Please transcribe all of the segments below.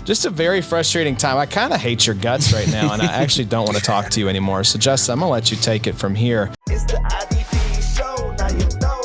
just a very frustrating time. I kind of hate your guts right now, and I actually don't want to talk to you anymore. So, Justin, I'm going to let you take it from here. It's the IDP show, now you know.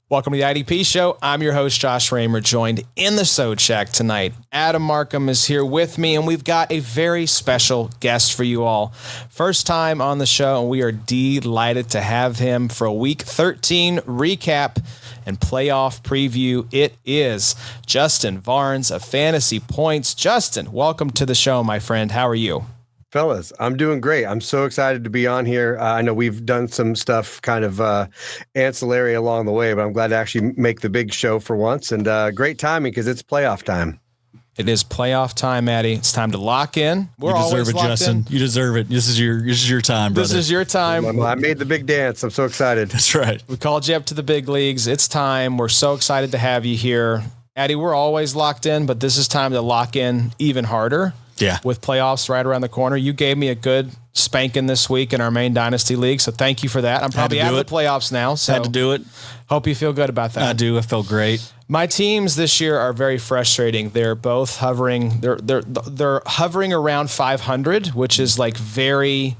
Welcome to the IDP show. I'm your host, Josh Raymer, joined in the Sode Shack tonight. Adam Markham is here with me, and we've got a very special guest for you all. First time on the show, and we are delighted to have him for a Week 13 recap and playoff preview. It is Justin Varnes of Fantasy Points. Justin, welcome to the show, my friend. How are you? Fellas, I'm doing great. I'm so excited to be on here. I know we've done some stuff kind of ancillary along the way, but I'm glad to actually make the big show for once. And great timing because it's playoff time. It is playoff time, Maddie. It's time to lock in. You deserve it, Justin. You deserve it. This is your time, brother. This is your time. I made the big dance. I'm so excited. That's right. We called you up to the big leagues. It's time. We're so excited to have you here. Addie, we're always locked in, but this is time to lock in even harder. Yeah. With playoffs right around the corner. You gave me a good spanking this week in our main Dynasty League, so thank you for that. I'm probably out of the playoffs now, so had to do it. Hope you feel good about that. I do. I felt great. My teams this year are very frustrating. They're both hovering. They're hovering around 500, which is like very.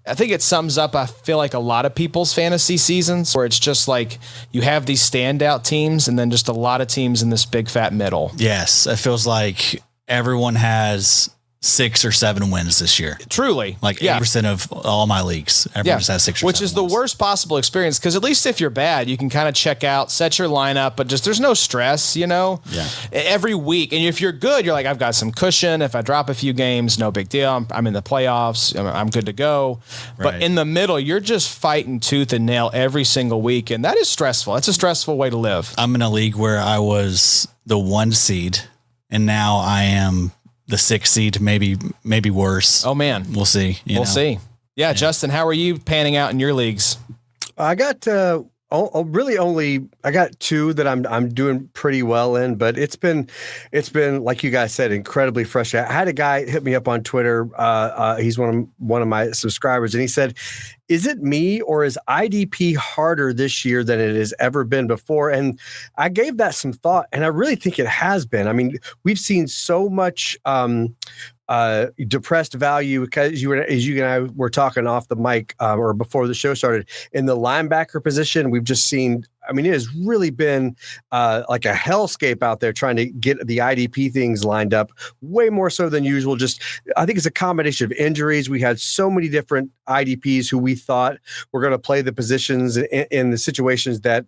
I think it sums up, I feel like, a lot of people's fantasy seasons where it's just like you have these standout teams and then just a lot of teams in this big fat middle. Yes. It feels like everyone has 6 or 7 wins this year. Truly. Like 80% of all my leagues. Everyone just has 6 or 7 which is wins. the worst possible experience because at least if you're bad, you can kind of check out, set your lineup, but just there's no stress, you know? Yeah. Every week. And if you're good, you're like, I've got some cushion. If I drop a few games, no big deal. I'm in the playoffs. I'm good to go. But Right. in the middle, you're just fighting tooth and nail every single week. And that is stressful. That's a stressful way to live. I'm in a league where I was the 1 seed and now I am the 6th seed, maybe worse. Oh man. We'll see. We'll see. Yeah. Justin, how are you panning out in your leagues? I got I got 2 that I'm doing pretty well in, but it's been like you guys said, incredibly frustrating. I had a guy hit me up on Twitter. He's one of my subscribers, and he said, "Is it me or is IDP harder this year than it has ever been before?" And I gave that some thought, and I really think it has been. I mean, we've seen so much depressed value because as you and I were talking off the mic or before the show started in the linebacker position. We've just seen, I mean, it has really been like a hellscape out there trying to get the IDP things lined up way more so than usual. Just, I think it's a combination of injuries. We had so many different IDPs who we thought were going to play the positions in the situations that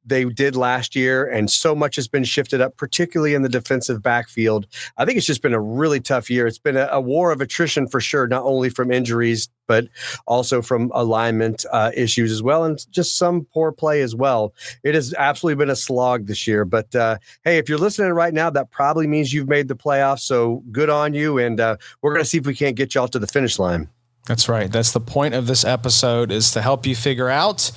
they did last year. And so much has been shifted up, particularly in the defensive backfield. I think it's just been a really tough year. It's been a war of attrition for sure, not only from injuries, but also from alignment issues as well, and just some poor play as well. It has absolutely been a slog this year. But hey, if you're listening right now, that probably means you've made the playoffs. So good on you. And we're going to see if we can't get y'all to the finish line. That's right. That's the point of this episode, is to help you figure out,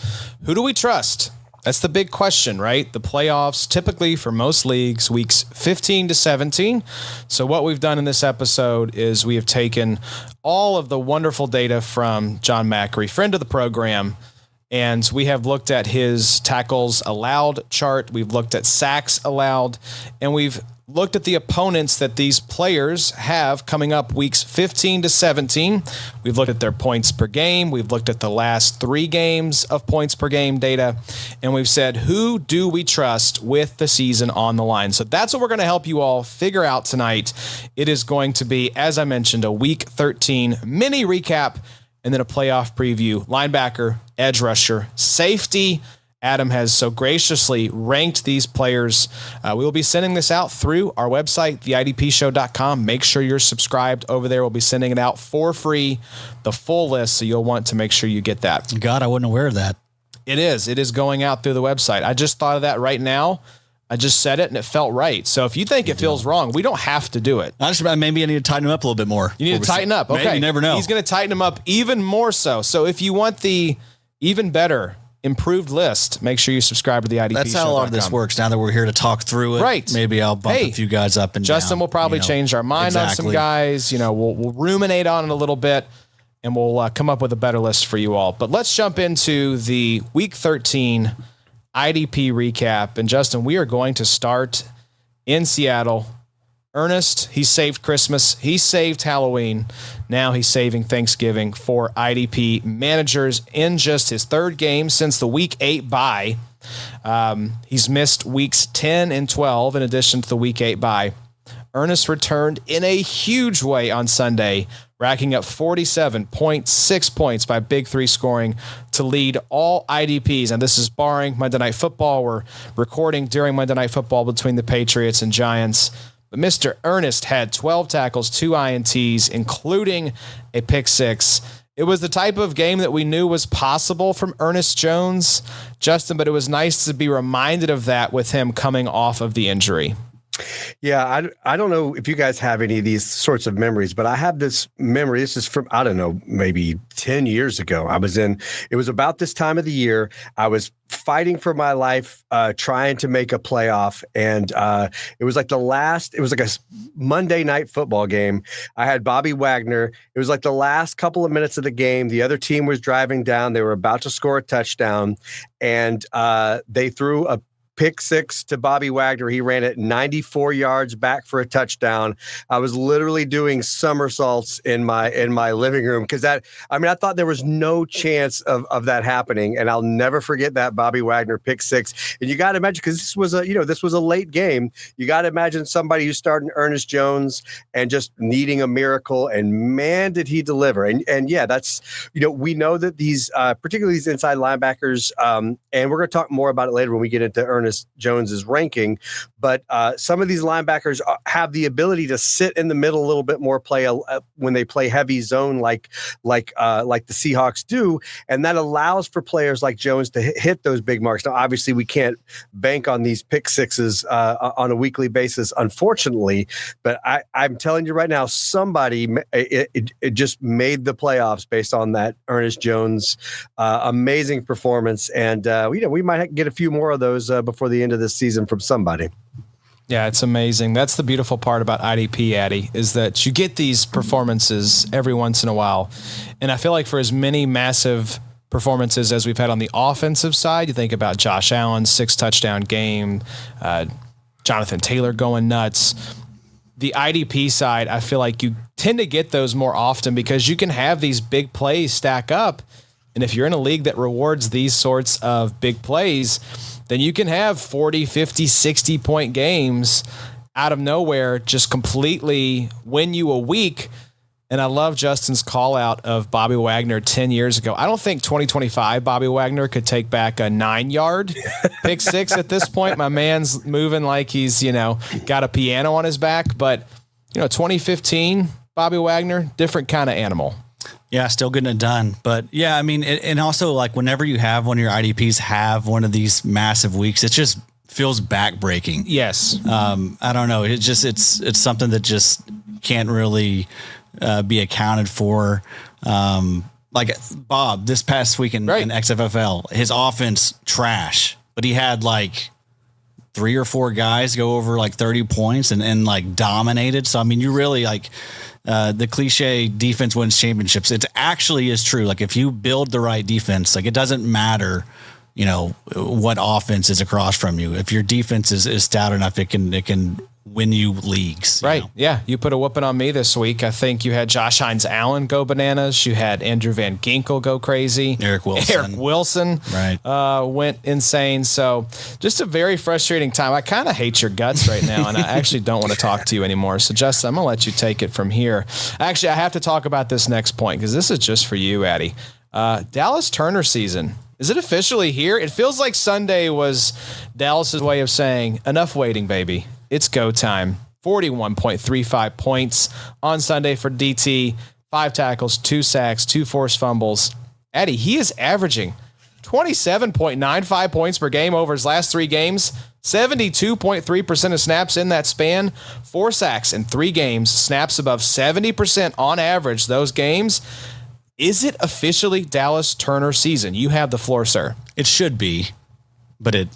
who do we trust? That's the big question, right? The playoffs, typically for most leagues, weeks 15 to 17. So what we've done in this episode is we have taken all of the wonderful data from John Macri, friend of the program, and we have looked at his tackles allowed chart. We've looked at sacks allowed, and we've looked at the opponents that these players have coming up weeks 15 to 17. We've looked at their points per game. We've looked at the last 3 games of points per game data. And we've said, who do we trust with the season on the line? So that's what we're going to help you all figure out tonight. It is going to be, as I mentioned, a week 13 mini recap and then a playoff preview. Linebacker, edge rusher, safety. Adam has so graciously ranked these players. We will be sending this out through our website, theidpshow.com. Make sure you're subscribed over there. We'll be sending it out for free, the full list, so you'll want to make sure you get that. God, I wasn't aware of that. It is. It is going out through the website. I just thought of that right now. I just said it and it felt right. So if you think it feels wrong, we don't have to do it. Maybe I need to tighten them up a little bit more. You need to tighten up. Okay. Maybe, you never know. He's going to tighten them up even more so. So if you want the even better improved list, make sure you subscribe to the IDP. That's how a lot of this works. Now that we're here to talk through it, right? Maybe I'll bump a few guys up and Justin down, will probably change our mind on some guys. We'll ruminate on it a little bit, and we'll come up with a better list for you all. But let's jump into the Week 13 IDP recap. And Justin, we are going to start in Seattle. Ernest, he saved Christmas. He saved Halloween. Now he's saving Thanksgiving for IDP managers in just his third game since the Week 8 bye. He's missed weeks 10 and 12 in addition to the Week 8 bye. Ernest returned in a huge way on Sunday, racking up 47.6 points by Big Three scoring to lead all IDPs. And this is barring Monday Night Football. We're recording during Monday Night Football between the Patriots and Giants. But Mr. Ernest had 12 tackles, 2 INTs, including a pick 6. It was the type of game that we knew was possible from Ernest Jones, Justin, but it was nice to be reminded of that with him coming off of the injury. Yeah, I don't know if you guys have any of these sorts of memories, but I have this memory. This is from, I don't know, maybe 10 years ago. It was about this time of the year. I was fighting for my life, trying to make a playoff. And it was like a Monday night football game. I had Bobby Wagner. It was like the last couple of minutes of the game. The other team was driving down. They were about to score a touchdown, and they threw a pick 6 to Bobby Wagner. He ran it 94 yards back for a touchdown. I was literally doing somersaults in my living room because I thought there was no chance of that happening. And I'll never forget that Bobby Wagner pick 6. And you got to imagine, because this was a late game. You got to imagine somebody who's starting Ernest Jones and just needing a miracle. And man, did he deliver. And yeah, that's, we know that these, particularly these inside linebackers, and we're going to talk more about it later when we get into Ernest Jones's ranking, but some of these linebackers have the ability to sit in the middle a little bit more, when they play heavy zone like the Seahawks do, and that allows for players like Jones to hit those big marks. Now, obviously, we can't bank on these pick 6s on a weekly basis, unfortunately, but I'm telling you right now, somebody it just made the playoffs based on that Ernest Jones amazing performance, and we might get a few more of those before the end of this season from somebody. Yeah, it's amazing. That's the beautiful part about IDP, Addy, is that you get these performances every once in a while. And I feel like for as many massive performances as we've had on the offensive side, you think about Josh Allen's 6-touchdown game, Jonathan Taylor going nuts. The IDP side, I feel like you tend to get those more often because you can have these big plays stack up. And if you're in a league that rewards these sorts of big plays, then you can have 40, 50, 60-point games out of nowhere, just completely win you a week. And I love Justin's call out of Bobby Wagner 10 years ago. I don't think 2025 Bobby Wagner could take back a 9-yard pick 6 at this point. My man's moving like he's, got a piano on his back. But, 2015 Bobby Wagner, different kind of animal. Yeah, still getting it done. But yeah, and also like whenever you have one of your IDPs have one of these massive weeks, it just feels backbreaking. Yes. I don't know. It's something that just can't really be accounted for. Like Bob this past week in XFFL, his offense trash, but he had like 3 or 4 guys go over like 30 points and like dominated. So, you really like, the cliche defense wins championships. It actually is true. Like if you build the right defense, like it doesn't matter, what offense is across from you. If your defense is stout enough, it can win you leagues. Right. Yeah. You put a whooping on me this week. I think you had Josh Hines-Allen go bananas. You had Andrew Van Ginkel go crazy. Eric Wilson. Right. Went insane. So just a very frustrating time. I kind of hate your guts right now, and I actually don't want to talk to you anymore. So Justin, I'm going to let you take it from here. Actually, I have to talk about this next point because this is just for you, Addy. Dallas Turner season. Is it officially here? It feels like Sunday was Dallas's way of saying, enough waiting, baby. It's go time. 41.35 points on Sunday for DT. 5 tackles, 2 sacks, 2 forced fumbles. Addy, he is averaging 27.95 points per game over his last 3 games. 72.3% of snaps in that span. 4 sacks in 3 games. Snaps above 70% on average those games. Is it officially Dallas Turner season? You have the floor, sir. It should be, but it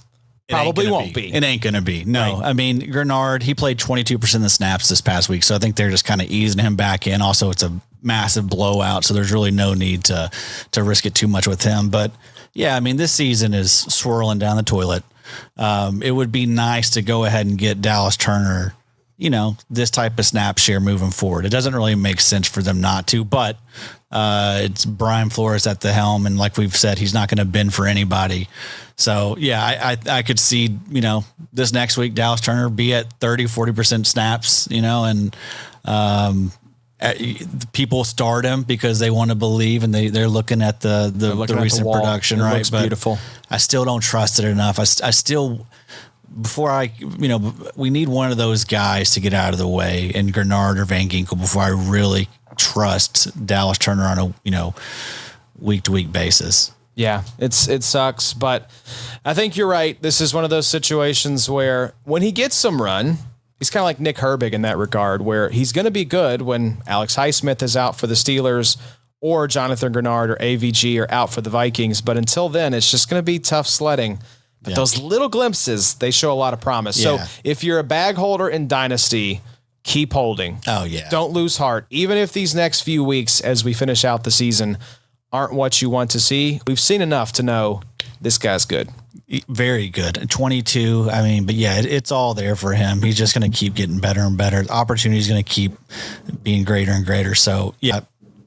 probably won't be. It ain't going to be. No. Right. Grenard, he played 22% of the snaps this past week, so I think they're just kind of easing him back in. Also, it's a massive blowout, so there's really no need to risk it too much with him. But, yeah, this season is swirling down the toilet. it would be nice to go ahead and get Dallas Turner, this type of snap share moving forward. It doesn't really make sense for them not to, but it's Brian Flores at the helm. And like we've said, he's not going to bend for anybody. So yeah, I could see, this next week, Dallas Turner be at 30-40% snaps, and people start him because they want to believe, and they're looking at the recent production, right? Looks beautiful. I still don't trust it enough. I still, we need one of those guys to get out of the way, and Grenard or Van Ginkel, before I really trust Dallas Turner on a, week to week basis. Yeah, it sucks, but I think you're right. This is one of those situations where when he gets some run, he's kind of like Nick Herbig in that regard, where he's going to be good when Alex Highsmith is out for the Steelers or Jonathan Grenard or AVG are out for the Vikings. But until then, it's just going to be tough sledding. But those little glimpses, they show a lot of promise. Yeah. So if you're a bag holder in Dynasty, keep holding. Oh, yeah. Don't lose heart. Even if these next few weeks as we finish out the season aren't what you want to see, we've seen enough to know this guy's good. Very good. 22. But yeah, it's all there for him. He's just going to keep getting better and better. The opportunity is going to keep being greater and greater. So yeah,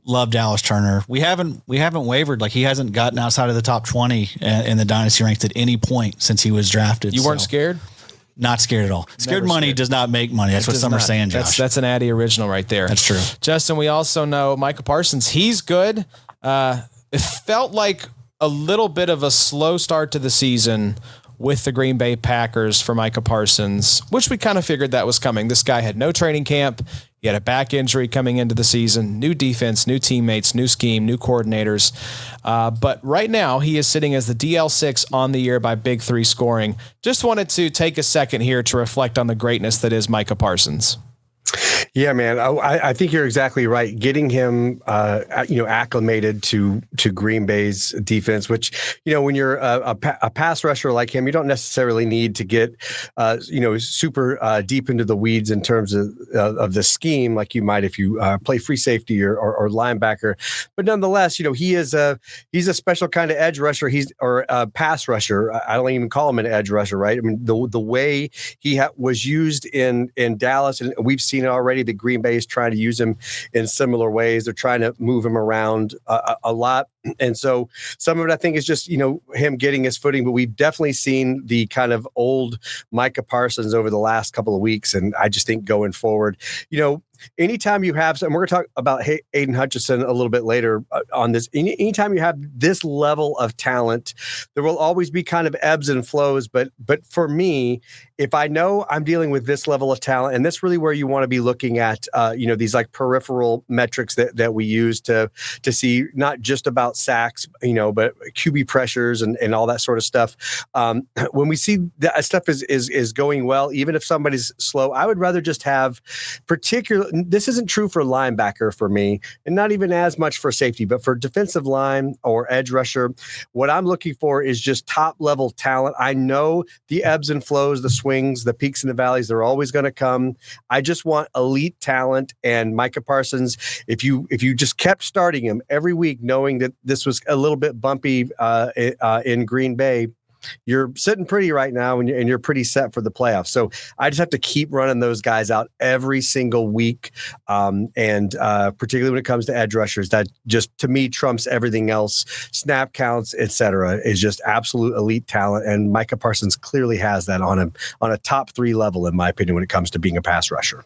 love Dallas Turner. We haven't wavered. Like, he hasn't gotten outside of the top 20 in the dynasty ranks at any point since he was drafted. You weren't scared? Not scared at all. Scared money does not make money. That's what some are saying, Josh. That's an Addy original right there. That's true. Justin, we also know Micah Parsons. He's good. It felt like a little bit of a slow start to the season with the Green Bay Packers for Micah Parsons, which we kind of figured that was coming. This guy had no training camp. He had a back injury coming into the season, new defense, new teammates, new scheme, new coordinators. But right now he is sitting as the DL6 on the year by Big Three scoring. Just wanted to take a second here to reflect on the greatness that is Micah Parsons. Yeah, man, I think you're exactly right. Getting him, acclimated to Green Bay's defense, which, when you're a pass rusher like him, you don't necessarily need to get, super deep into the weeds in terms of the scheme like you might if you play free safety or linebacker. But nonetheless, he's a special kind of edge rusher. He's a pass rusher. I don't even call him an edge rusher, right? I mean, the way he was used in Dallas, and we've seen it already. The Green Bay is trying to use him in similar ways. They're trying to move him around a lot. And so some of it, I think, is just, him getting his footing. But we've definitely seen the kind of old Micah Parsons over the last couple of weeks. And I just think going forward, anytime you have, and we're going to talk about Aiden Hutchinson a little bit later on this, anytime you have this level of talent, there will always be kind of ebbs and flows. But for me, if I know I'm dealing with this level of talent, and that's really where you want to be looking at, these like peripheral metrics that we use to see not just about sacks, but QB pressures and all that sort of stuff. When we see that stuff is going well, even if somebody's slow, I would rather just have this isn't true for linebacker for me, and not even as much for safety, but for defensive line or edge rusher, what I'm looking for is just top level talent. I know the ebbs and flows, the swings, the peaks and the valleys, they're always going to come. I just want elite talent. And Micah Parsons, if you just kept starting him every week, knowing that this was a little bit bumpy in Green Bay, you're sitting pretty right now, and you're pretty set for the playoffs. So I just have to keep running those guys out every single week. And particularly when it comes to edge rushers, that just, to me, trumps everything else. Snap counts, etc., is just absolute elite talent. And Micah Parsons clearly has that on a top 3 level, in my opinion, when it comes to being a pass rusher.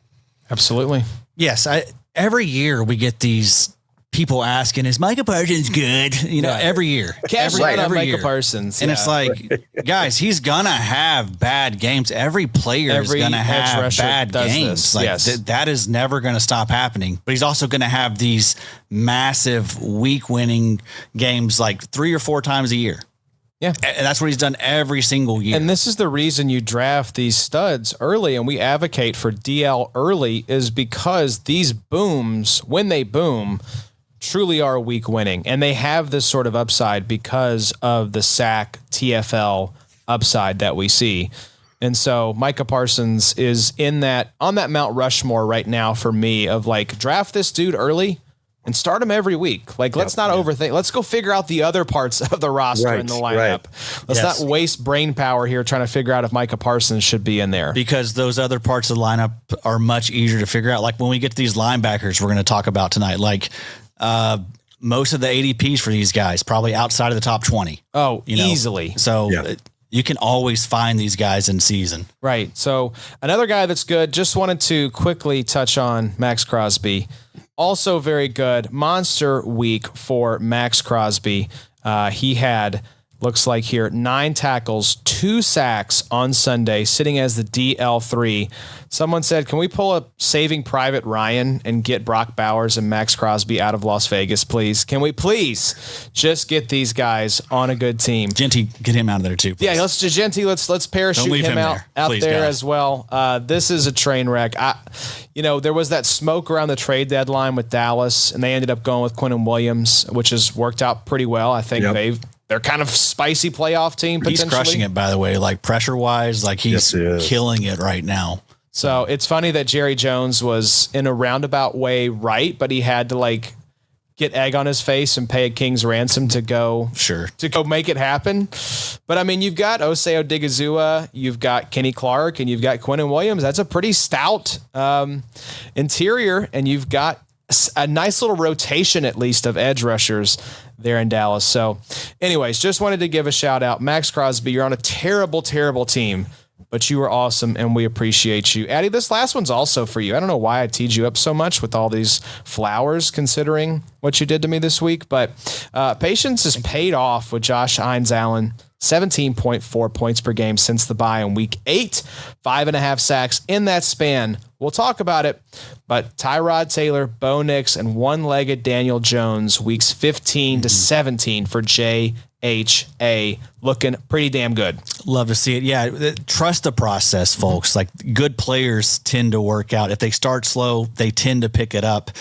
Absolutely. Yes. Every year we get these people asking, is Micah Parsons good? Every year. Every Micah Parsons. And it's like, guys, he's going to have bad games. Every player is going to have bad games. That is never going to stop happening. But he's also going to have these massive week-winning games like 3 or 4 times a year. Yeah. And that's what he's done every single year. And this is the reason you draft these studs early, and we advocate for DL early, is because these booms, when they boom, truly are week winning, and they have this sort of upside because of the sack TFL upside that we see. And so Micah Parsons is on that Mount Rushmore right now for me of like, draft this dude early, and start him every week. Like, let's not overthink. Let's go figure out the other parts of the roster in the lineup. Let's not waste brain power here trying to figure out if Micah Parsons should be in there. Because those other parts of the lineup are much easier to figure out. Like when we get to these linebackers we're going to talk about tonight, like most of the ADPs for these guys, probably outside of the top 20. Oh, easily. So you can always find these guys in season. Right. So another guy that's good, just wanted to quickly touch on Maxx Crosby. Also very good. Monster week for Maxx Crosby. He had, looks like here, 9 tackles, 2 sacks on Sunday, sitting as the DL3. Someone said, can we pull up Saving Private Ryan and get Brock Bowers and Maxx Crosby out of Las Vegas, please? Can we please just get these guys on a good team? Genty, get him out of there too, please. Yeah, let's parachute him out please, there guys. as well. This is a train wreck. There was that smoke around the trade deadline with Dallas, and they ended up going with Quinnen Williams, which has worked out pretty well. I think they're kind of spicy playoff team potentially. He's crushing it, by the way, like pressure-wise, like he's killing it right now. So it's funny that Jerry Jones was in a roundabout way right, but he had to get egg on his face and pay a king's ransom to go make it happen. But I mean, you've got Osei Odigizua, you've got Kenny Clark, and you've got Quinnen Williams. That's a pretty stout interior, and you've got a nice little rotation, at least, of edge rushers there in Dallas. So anyways, just wanted to give a shout out. Maxx Crosby, you're on a terrible, terrible team, but you were awesome, and we appreciate you. Addie, this last one's also for you. I don't know why I teed you up so much with all these flowers, considering what you did to me this week, but patience is paid off with Josh Hines-Allen. 17.4 points per game since the bye in week 8, 5.5 sacks in that span. We'll talk about it, but Tyrod Taylor, Bo Nix, and one-legged Daniel Jones, weeks 15 to 17 for JHA, looking pretty damn good. Love to see it. Yeah, trust the process, folks. Like, good players tend to work out. If they start slow, they tend to pick it up.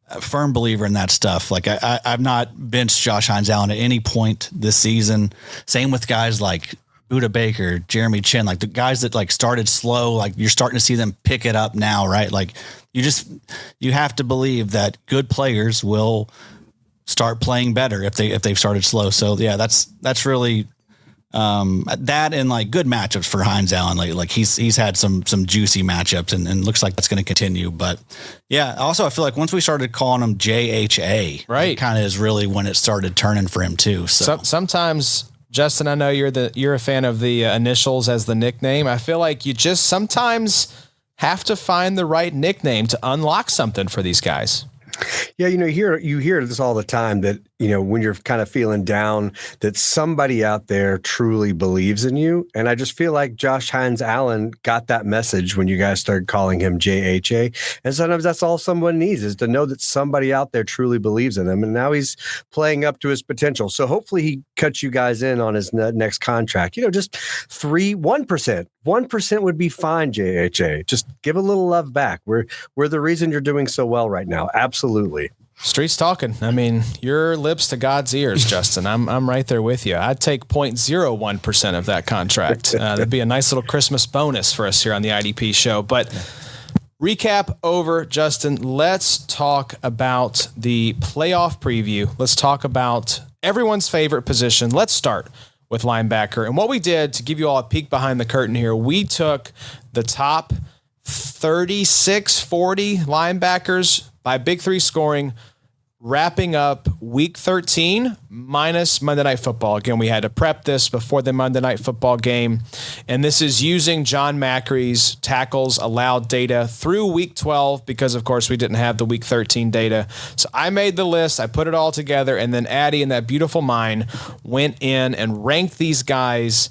A firm believer in that stuff. Like I've not benched Josh Hines-Allen at any point this season. Same with guys like Budda Baker, Jeremy Chin, like the guys that started slow, like you're starting to see them pick it up now, right? Like you have to believe that good players will start playing better if they've started slow. So yeah, that's really that and good matchups for Hines-Allen. Like he's had some juicy matchups and looks like that's going to continue. But yeah, also I feel like once we started calling him JHA, right, kind of is really when it started turning for him too. So sometimes, Justin, I know you're a fan of the initials as the nickname. I feel like you just sometimes have to find the right nickname to unlock something for these guys. Yeah, you hear this all the time that, when you're kind of feeling down, that somebody out there truly believes in you. And I just feel like Josh Hines-Allen got that message when you guys started calling him JHA. And sometimes that's all someone needs, is to know that somebody out there truly believes in him. And now he's playing up to his potential. So hopefully he cuts you guys in on his next contract. Just 1%. 1% would be fine, JHA. Just give a little love back. We're the reason you're doing so well right now. Absolutely. Streets talking. I mean, your lips to God's ears, Justin. I'm right there with you. I'd take 0.01% of that contract. That'd be a nice little Christmas bonus for us here on the IDP show. But recap over, Justin. Let's talk about the playoff preview. Let's talk about everyone's favorite position. Let's start with linebacker. And what we did, to give you all a peek behind the curtain here, we took the top 36, 40 linebackers by Big Three scoring, wrapping up week 13 minus Monday Night Football. Again, we had to prep this before the Monday Night Football game. And this is using John Macri's tackles allowed data through week 12 because, of course, we didn't have the week 13 data. So I made the list. I put it all together. And then Addie, in that beautiful mind, went in and ranked these guys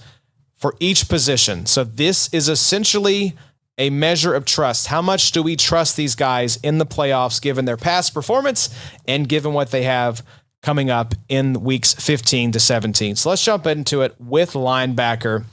for each position. So this is essentially a measure of trust. How much do we trust these guys in the playoffs, given their past performance and given what they have coming up in weeks 15 to 17? So let's jump into it with linebacker,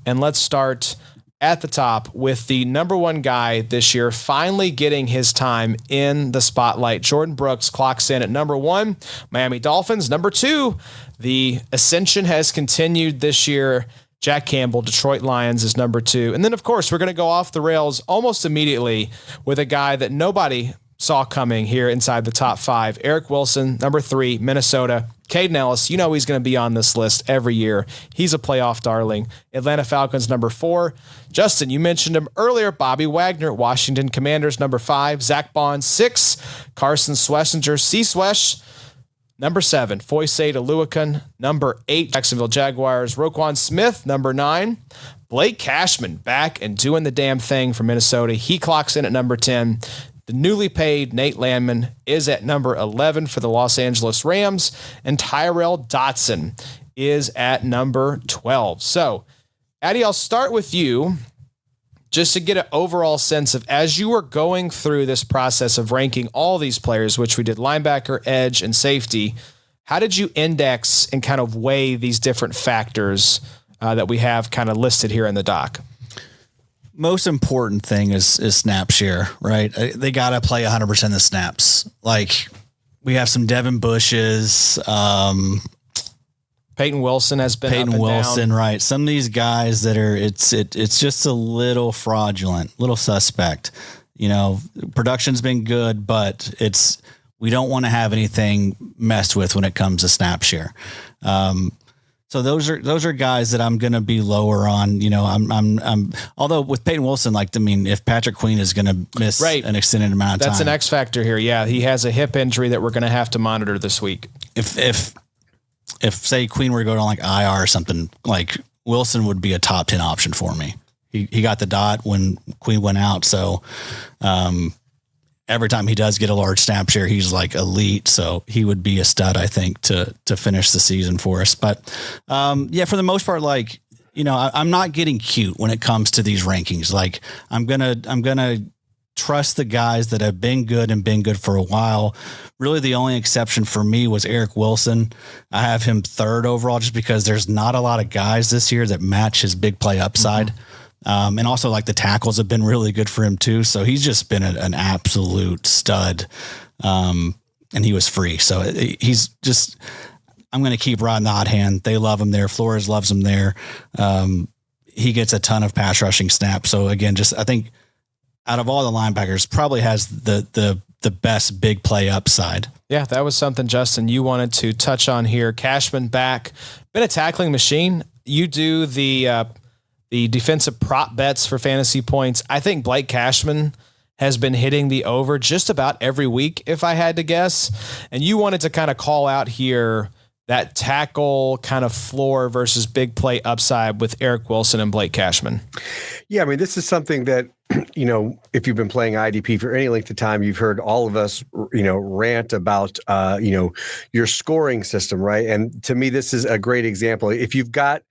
and let's start at the top with the number one guy this year, finally getting his time in the spotlight. Jordan Brooks clocks in at number 1, Miami Dolphins. Number 2, the ascension has continued this year. Jack Campbell, Detroit Lions, is number 2. And then, of course, we're going to go off the rails almost immediately with a guy that nobody saw coming here inside the top 5. Eric Wilson, number 3, Minnesota. Caden Ellis, you know he's going to be on this list every year. He's a playoff darling. Atlanta Falcons, number 4. Justin, you mentioned him earlier. Bobby Wagner, Washington Commanders, number 5. Zach Bond, 6. Carson Schlesinger, C-Swesh, number 7. Foyce Aluakan, number 8. Jacksonville Jaguars. Roquan Smith, number 9. Blake Cashman back and doing the damn thing for Minnesota. He clocks in at number 10. The newly paid Nate Landman is at number 11 for the Los Angeles Rams, and Tyrell Dotson is at number 12. So, Addy, I'll start with you just to get an overall sense of, as you were going through this process of ranking all these players, which we did linebacker, edge, and safety, how did you index and kind of weigh these different factors that we have kind of listed here in the doc? Most important thing is snap share, right? They got to play 100% of the snaps. Like, we have some Devin Bushes. Peyton Wilson has been Peyton up and Wilson, down. right? Some of these guys that are, it's just a little fraudulent, little suspect. You know, production's been good, but we don't want to have anything messed with when it comes to snap share. So those are guys that I'm going to be lower on. You know, I'm although with Peyton Wilson, if Patrick Queen is going to miss an extended amount of time, that's an X factor here. Yeah, he has a hip injury that we're going to have to monitor this week. If say Queen were to go to like IR or something, like Wilson would be a top 10 option for me. He got the dot when Queen went out, so every time he does get a large snap share, he's like elite. So he would be a stud, I think, to finish the season for us. But for the most part, I'm not getting cute when it comes to these rankings. Like, I'm gonna trust the guys that have been good for a while. Really, the only exception for me was Eric Wilson. I have him 3rd overall just because there's not a lot of guys this year that match his big play upside. Mm-hmm. And also, like, the tackles have been really good for him too. So he's just been an absolute stud. And he was free. So he's just, I'm going to keep riding the hot hand. They love him there. Flores loves him there. He gets a ton of pass rushing snaps. So again, I think out of all the linebackers, probably has the best big play upside. Yeah, that was something, Justin, you wanted to touch on here. Cashman back, been a tackling machine. You do the defensive prop bets for fantasy points. I think Blake Cashman has been hitting the over just about every week, if I had to guess. And you wanted to kind of call out here that tackle kind of floor versus big play upside with Eric Wilson and Blake Cashman. Yeah, I mean, this is something that, you know, if you've been playing IDP for any length of time, you've heard all of us, you know, rant about, your scoring system, right? And to me, this is a great example. If you've got,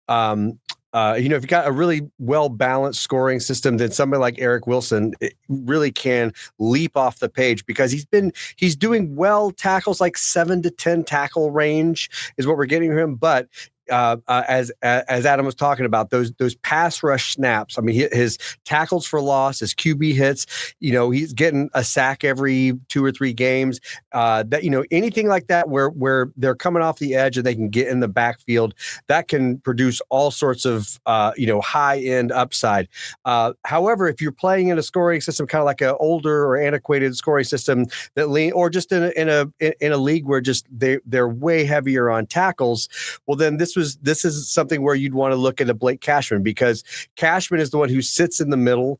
if you've got a really well-balanced scoring system, then somebody like Eric Wilson really can leap off the page because he's doing well. Tackles like 7 to 10 tackle range is what we're getting from him. But as Adam was talking about, those pass rush snaps. I mean, his tackles for loss, his QB hits. You know, he's getting a sack every 2 or 3 games. Anything like that where they're coming off the edge and they can get in the backfield, that can produce all sorts of high end upside. However, if you're playing in a scoring system, kind of like an older or antiquated scoring system or just in a league where just they're way heavier on tackles, well, then this is something where you'd want to look at a Blake Cashman because Cashman is the one who sits in the middle.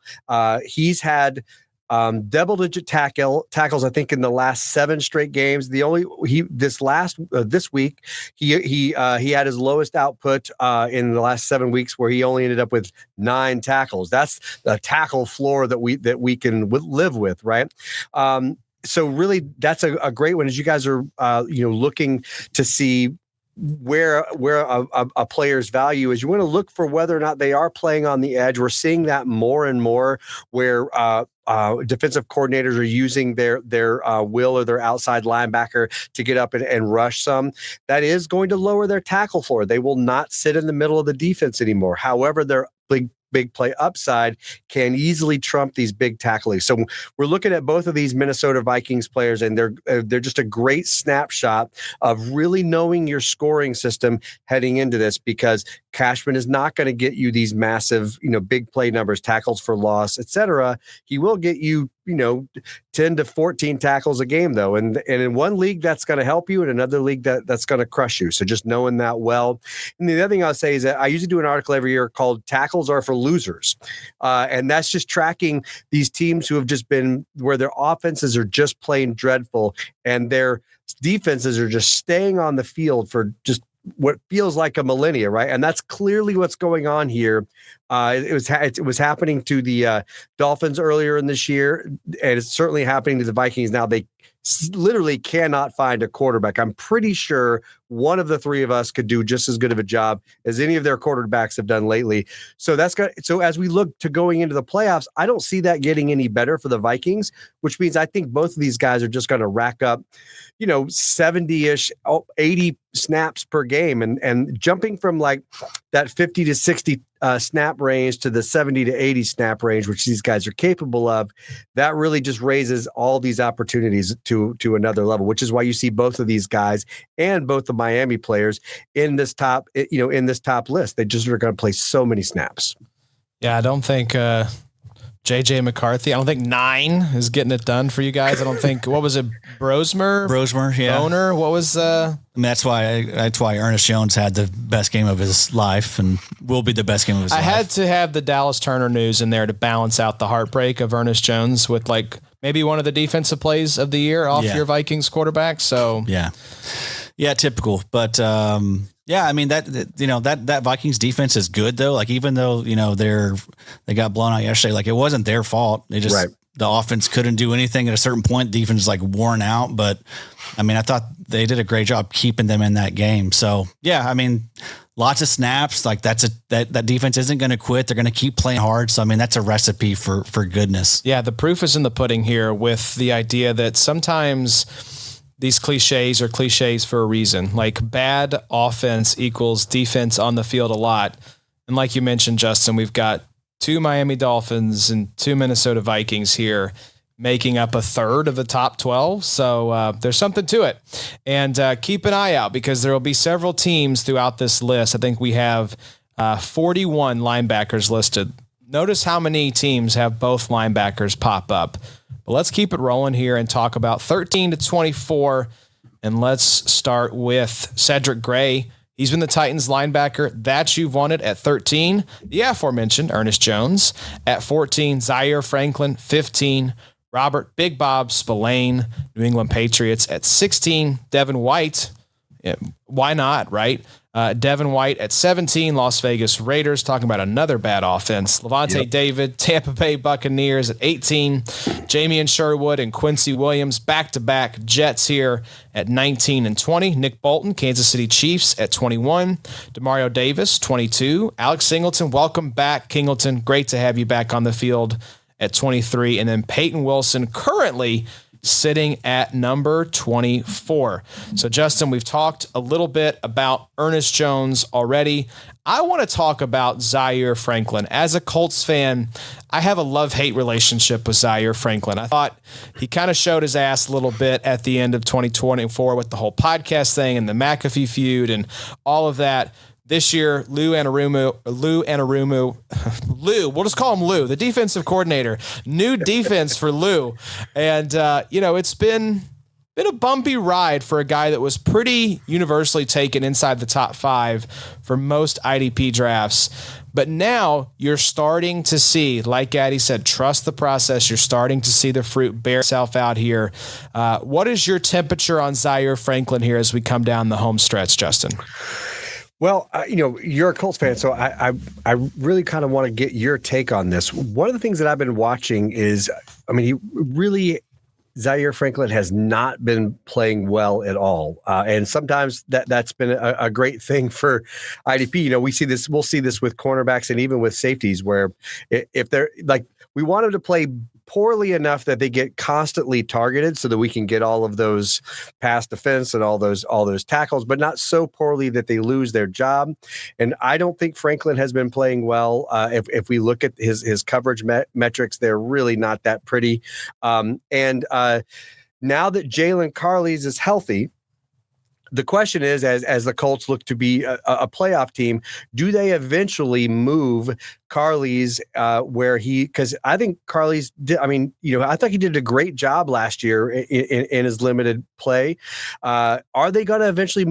He's had double-digit tackles, I think, in the last 7 straight games. This week he had his lowest output in the last 7 weeks, where he only ended up with 9 tackles. That's a tackle floor that we can live with, right? So really, that's a great one. As you guys are looking to see where a player's value is, you want to look for whether or not they are playing on the edge. We're seeing that more and more where defensive coordinators are using their will or their outside linebacker to get up and rush some. That is going to lower their tackle floor. They will not sit in the middle of the defense anymore. However, their big play upside can easily trump these big tackles. So we're looking at both of these Minnesota Vikings players, and they're just a great snapshot of really knowing your scoring system heading into this, because Cashman is not going to get you these massive, big play numbers, tackles for loss, etc. He will get you 10 to 14 tackles a game, though. And in one league, that's going to help you. In another league, that's going to crush you. So just knowing that well. And the other thing I'll say is that I usually do an article every year called Tackles Are for Losers. And that's just tracking these teams who have just been where their offenses are just plain dreadful and their defenses are just staying on the field for just what feels like a millennia, right? And that's clearly what's going on here. It was happening to the Dolphins earlier in this year, and it's certainly happening to the Vikings now. They literally cannot find a quarterback. I'm pretty sure one of the three of us could do just as good of a job as any of their quarterbacks have done lately. So so as we look to going into the playoffs, I don't see that getting any better for the Vikings, which means I think both of these guys are just going to rack up, 70-ish, 80 snaps per game, and jumping from like that 50 to 60 snap range to the 70 to 80 snap range, which these guys are capable of. That really just raises all these opportunities to another level, which is why you see both of these guys and both the Miami players in this top list. They just are going to play so many snaps. Yeah, I don't think JJ McCarthy. I don't think 9 is getting it done for you guys. I don't think, what was it? Brosmer, yeah. Boner. What was that's why Ernest Jones had the best game of his life and will be the best game of his life. I had to have the Dallas Turner news in there to balance out the heartbreak of Ernest Jones with like maybe one of the defensive plays of the year off your Vikings quarterback. So yeah, typical. But I mean that Vikings defense is good though. Like even though they got blown out yesterday, like it wasn't their fault. They just the offense couldn't do anything at a certain point. The defense is like worn out. But I mean, I thought they did a great job keeping them in that game. So yeah, I mean, lots of snaps. Like that defense isn't going to quit. They're going to keep playing hard. So I mean, that's a recipe for goodness. Yeah, the proof is in the pudding here with the idea that sometimes these cliches are cliches for a reason. Like bad offense equals defense on the field a lot. And like you mentioned, Justin, we've got 2 Miami Dolphins and 2 Minnesota Vikings here making up a third of the top 12. So there's something to it. And keep an eye out because there will be several teams throughout this list. I think we have 41 linebackers listed. Notice how many teams have both linebackers pop up. But let's keep it rolling here and talk about 13 to 24. And let's start with Cedric Gray. He's been the Titans linebacker that you've wanted at 13. The aforementioned Ernest Jones at 14. Zaire Franklin, 15. Robert Big Bob Spillane, New England Patriots at 16. Devin White, why not, right? Devin White at 17, Las Vegas Raiders, talking about another bad offense. Levante David, Tampa Bay Buccaneers at 18. Jamian Sherwood and Quincy Williams, back-to-back Jets here at 19 and 20. Nick Bolton, Kansas City Chiefs at 21. Demario Davis, 22. Alex Singleton, welcome back, Kingleton. Great to have you back on the field at 23. And then Peyton Wilson, currently sitting at number 24. So Justin, we've talked a little bit about Ernest Jones already. I want to talk about Zaire Franklin. As a Colts fan, I have a love-hate relationship with Zaire Franklin. I thought he kind of showed his ass a little bit at the end of 2024 with the whole podcast thing and the McAfee feud and all of that. This year, Lou, we'll just call him Lou, the defensive coordinator. New defense for Lou. And, it's been a bumpy ride for a guy that was pretty universally taken inside the top 5 for most IDP drafts. But now you're starting to see, like Addy said, trust the process. You're starting to see the fruit bear itself out here. What is your temperature on Zaire Franklin here as we come down the home stretch, Justin? Well, you're a Colts fan, so I really kind of want to get your take on this. One of the things that I've been watching is, Zaire Franklin has not been playing well at all. And sometimes that's been a great thing for IDP. We'll see this with cornerbacks and even with safeties where if they're like, we want them to play poorly enough that they get constantly targeted so that we can get all of those pass defense and all those tackles, but not so poorly that they lose their job. And I don't think Franklin has been playing well. If we look at his coverage metrics, they're really not that pretty. Now that Jalen Carles is healthy, the question is, as the Colts look to be a playoff team, do they eventually move Carly's, because I think Carly's did, I think he did a great job last year in his limited play. Are they going to eventually,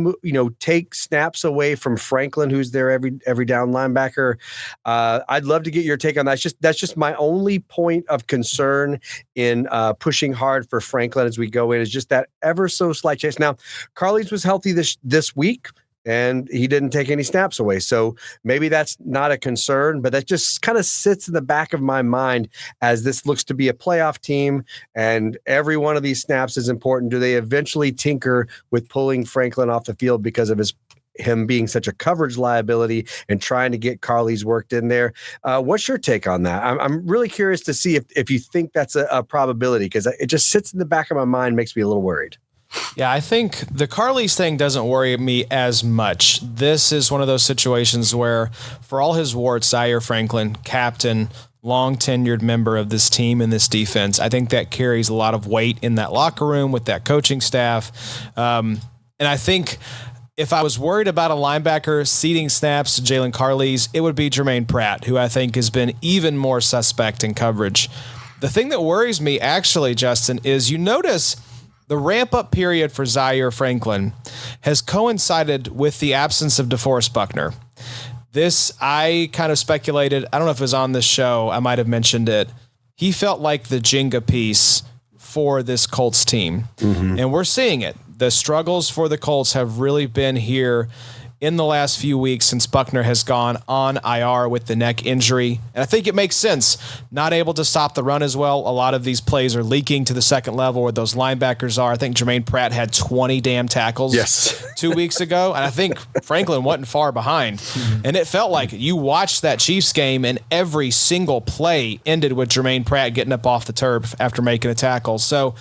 take snaps away from Franklin, who's their every down linebacker? I'd love to get your take on that. That's just my only point of concern in pushing hard for Franklin as we go in, is just that ever so slight chance. Now, Carly's was healthy this week, and he didn't take any snaps away. So maybe that's not a concern, but that just kind of sits in the back of my mind as this looks to be a playoff team, and every one of these snaps is important. Do they eventually tinker with pulling Franklin off the field because of him being such a coverage liability and trying to get Carly's worked in there? What's your take on that? I'm really curious to see if you think that's a probability, because it just sits in the back of my mind, makes me a little worried. Yeah, I think the Carly's thing doesn't worry me as much. This is one of those situations where, for all his warts, Zaire Franklin, captain, long-tenured member of this team and this defense, I think that carries a lot of weight in that locker room with that coaching staff. And I think if I was worried about a linebacker ceding snaps to Jalen Carly's, it would be Jermaine Pratt, who I think has been even more suspect in coverage. The thing that worries me, actually, Justin, is you notice the ramp-up period for Zaire Franklin has coincided with the absence of DeForest Buckner. This, I kind of speculated, I don't know if it was on this show, I might have mentioned it. He felt like the Jenga piece for this Colts team. Mm-hmm. And we're seeing it. The struggles for the Colts have really been here in the last few weeks since Buckner has gone on IR with the neck injury. And I think it makes sense. Not able to stop the run as well. A lot of these plays are leaking to the second level where those linebackers are. I think Jermaine Pratt had 20 damn tackles 2 weeks ago. And I think Franklin wasn't far behind. And it felt like you watched that Chiefs game and every single play ended with Jermaine Pratt getting up off the turf after making a tackle. So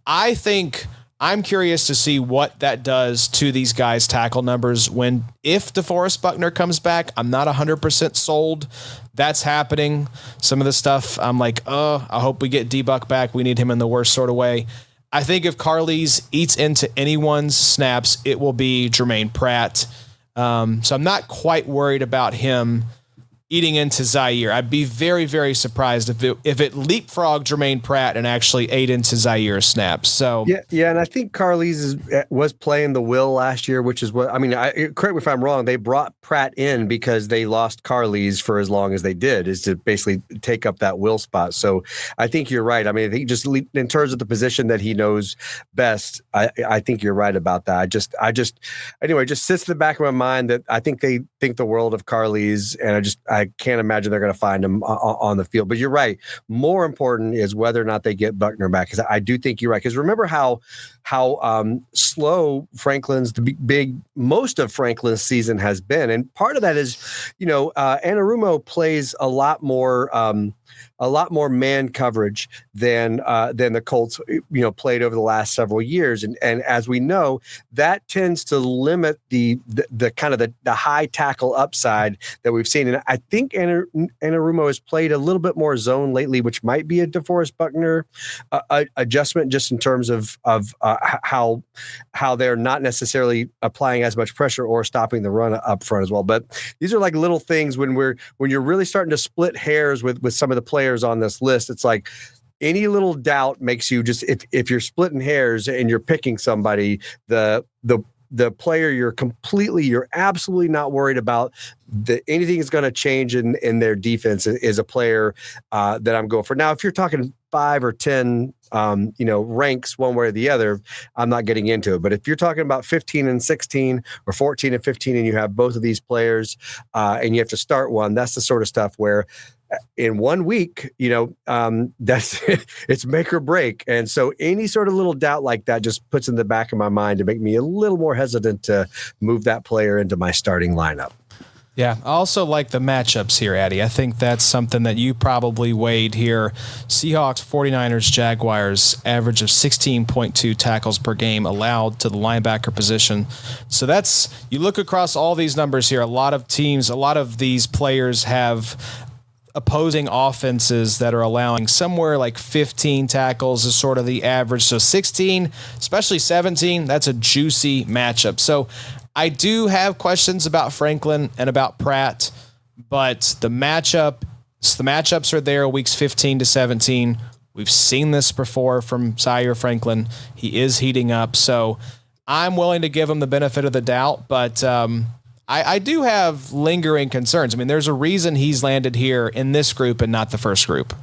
I think I'm curious to see what that does to these guys' tackle numbers if DeForest Buckner comes back. I'm not 100% sold that's happening. Some of the stuff I'm like, I hope we get D-Buck back. We need him in the worst sort of way. I think if Carly's eats into anyone's snaps, it will be Jermaine Pratt. So I'm not quite worried about him eating into Zaire. I'd be very, very surprised if it leapfrogged Jermaine Pratt and actually ate into Zaire's snaps. So yeah, and I think Carly's was playing the will last year, which is what correct me if I'm wrong. They brought Pratt in because they lost Carly's for as long as they did, is to basically take up that will spot. So I think you're right. I mean, I think just in terms of the position that he knows best, I think you're right about that. Anyway, just sits in the back of my mind that I think they think the world of Carly's, and I can't imagine they're going to find him on the field. But you're right. More important is whether or not they get Buckner back, because I do think you're right. Because remember how slow most of Franklin's season has been, and part of that is, Anarumo plays a lot more man coverage than the Colts played over the last several years, and as we know, that tends to limit the kind of the high tackle upside that we've seen. And I think Anarumo has played a little bit more zone lately, which might be a DeForest Buckner adjustment, just in terms of how they're not necessarily applying as much pressure or stopping the run up front as well. But these are like little things when you're really starting to split hairs with some of the players on this list. It's like any little doubt makes you just, if you're splitting hairs and you're picking somebody, the player you're absolutely not worried about that anything is going to change in their defense is a player that I'm going for. Now, if you're talking 5 or 10 ranks one way or the other, I'm not getting into it. But if you're talking about 15 and 16 or 14 and 15, and you have both of these players and you have to start one, that's the sort of stuff where in 1 week, that's it's make or break. And so any sort of little doubt like that just puts in the back of my mind to make me a little more hesitant to move that player into my starting lineup. Yeah, I also like the matchups here, Addy. I think that's something that you probably weighed here. Seahawks, 49ers, Jaguars, average of 16.2 tackles per game allowed to the linebacker position. So you look across all these numbers here, a lot of teams, a lot of these players have opposing offenses that are allowing somewhere like 15 tackles is sort of the average. So 16, especially 17, that's a juicy matchup. So I do have questions about Franklin and about Pratt. but the matchups are there weeks 15 to 17. We've seen this before from Zaire Franklin. He is heating up, so I'm willing to give him the benefit of the doubt, but I do have lingering concerns. I mean, there's a reason he's landed here in this group and not the first group.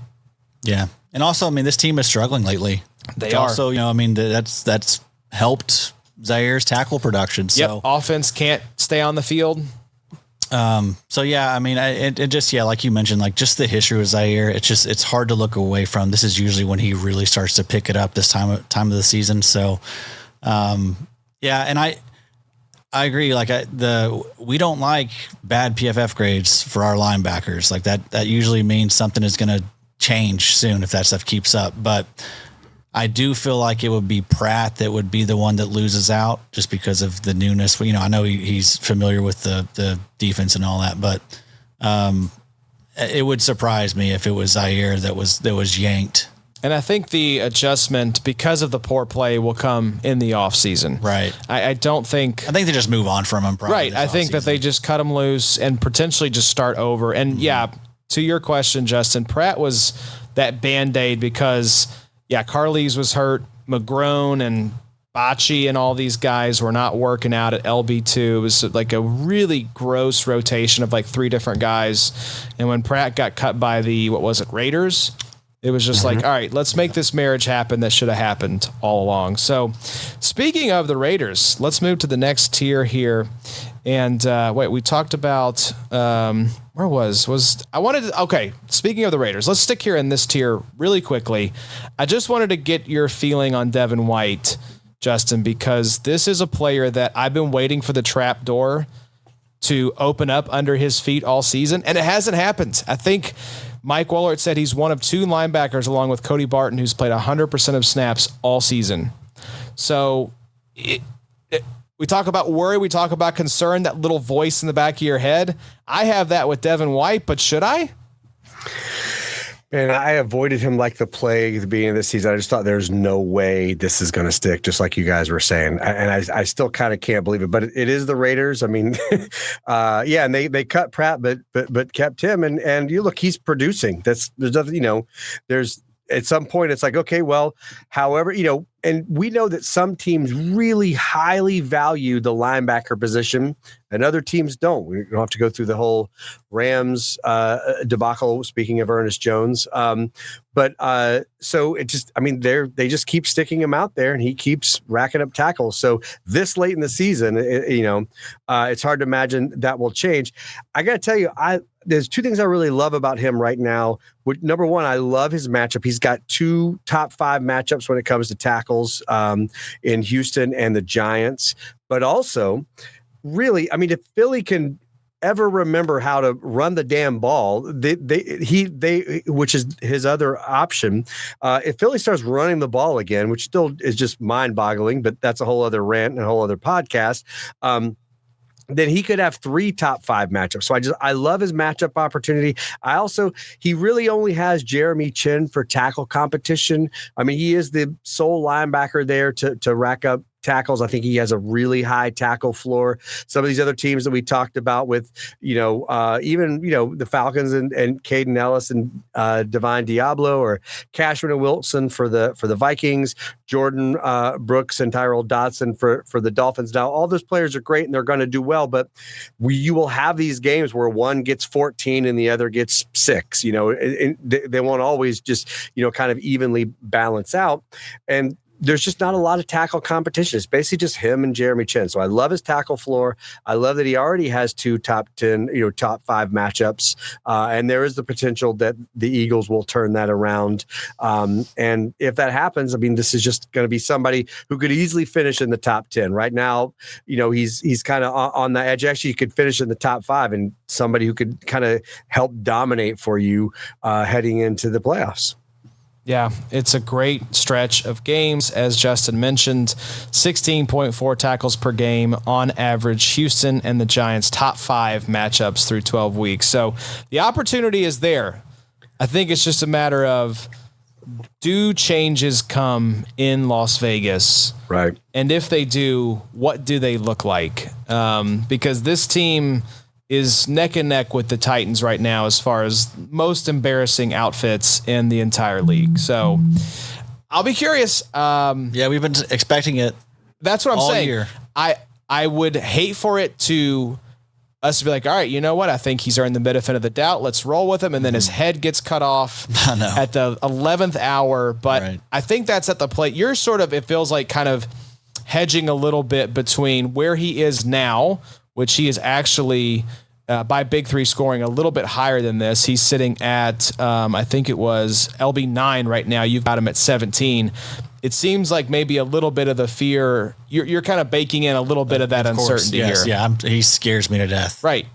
Yeah. And also, I mean, this team is struggling lately. They are. Also, I mean, that's helped Zaire's tackle production. So yep. Offense can't stay on the field. So yeah, I mean, it just, like you mentioned, like just the history with Zaire, it's hard to look away from. This is usually when he really starts to pick it up this time of the season. So, yeah. And I agree. Like we don't like bad PFF grades for our linebackers. Like that usually means something is going to change soon if that stuff keeps up. But I do feel like it would be Pratt that would be the one that loses out just because of the newness. I know he's familiar with the defense and all that, but it would surprise me if it was Zaire that was yanked. And I think the adjustment because of the poor play will come in the offseason. Right. I think they just move on from him. Probably right. I think that they just cut him loose and potentially just start over. And yeah, to your question, Justin, Pratt was that Band-Aid because Carles was hurt, McGrone and Bocce and all these guys were not working out at LB2. It was like a really gross rotation of like 3 different guys. And when Pratt got cut by the, Raiders, it was just like, all right, let's make this marriage happen that should have happened all along. So speaking of the Raiders, let's move to the next tier here. And we talked about speaking of the Raiders, let's stick here in this tier really quickly. I just wanted to get your feeling on Devin White, Justin, because this is a player that I've been waiting for the trap door to open up under his feet all season, and it hasn't happened. I think Mike Wohlert said he's one of 2 linebackers along with Cody Barton who's played 100% of snaps all season. So we talk about worry, we talk about concern, that little voice in the back of your head. I have that with Devin White, but should I? And I avoided him like the plague at the beginning of the season. I just thought there's no way this is going to stick, just like you guys were saying. And I still kind of can't believe it, but it is the Raiders. I mean, and they cut Pratt, but kept him. And you look, he's producing. There's nothing, there's at some point it's like, okay, well, however, and we know that some teams really highly value the linebacker position and other teams don't. We don't have to go through the whole Rams debacle, speaking of Ernest Jones. So it just, they just keep sticking him out there and he keeps racking up tackles. So this late in the season, it's hard to imagine that will change. I got to tell you, there's 2 things I really love about him right now. Number one, I love his matchup. He's got 2 top 5 matchups when it comes to tackles in Houston and the Giants. But also, really, if Philly can ever remember how to run the damn ball, which is his other option. If Philly starts running the ball again, which still is just mind-boggling, but that's a whole other rant and a whole other podcast. Then he could have 3 top 5 matchups. So I love his matchup opportunity. He really only has Jeremy Chin for tackle competition. He is the sole linebacker there to rack up tackles. I think he has a really high tackle floor. Some of these other teams that we talked about with, even the Falcons and Caden Ellis and Divine Diablo, or Cashman and Wilson for the Vikings, Jordan Brooks and Tyrell Dodson for the Dolphins. Now, all those players are great and they're going to do well, but you will have these games where one gets 14 and the other gets 6. They won't always just kind of evenly balance out. And there's just not a lot of tackle competition. It's basically just him and Jeremy Chin. So I love his tackle floor. I love that he already has 2 top 10, top 5 matchups. And there is the potential that the Eagles will turn that around. And if that happens, this is just going to be somebody who could easily finish in the top 10. Right now, he's kind of on the edge. Actually, he could finish in the top 5 and somebody who could kind of help dominate for you heading into the playoffs. Yeah, it's a great stretch of games. As Justin mentioned, 16.4 tackles per game on average. Houston and the Giants, top 5 matchups through 12 weeks. So the opportunity is there. I think it's just a matter of, do changes come in Las Vegas? Right. And if they do, what do they look like? Because this team is neck and neck with the Titans right now as far as most embarrassing outfits in the entire league. So I'll be curious. Yeah, we've been expecting it. That's what I'm all saying. Year. I would hate for it to us to be like, all right, you know what? I think he's earned the benefit of the doubt. Let's roll with him. And then his head gets cut off at the 11th hour. But I think that's at the plate. You're sort of, it feels like kind of hedging a little bit between where he is now, which he is actually by Big Three scoring a little bit higher than this. He's sitting at, I think it was LB9 right now. You've got him at 17. It seems like maybe a little bit of the fear. You're kind of baking in a little bit of that uncertainty here. Yeah, he scares me to death. Right.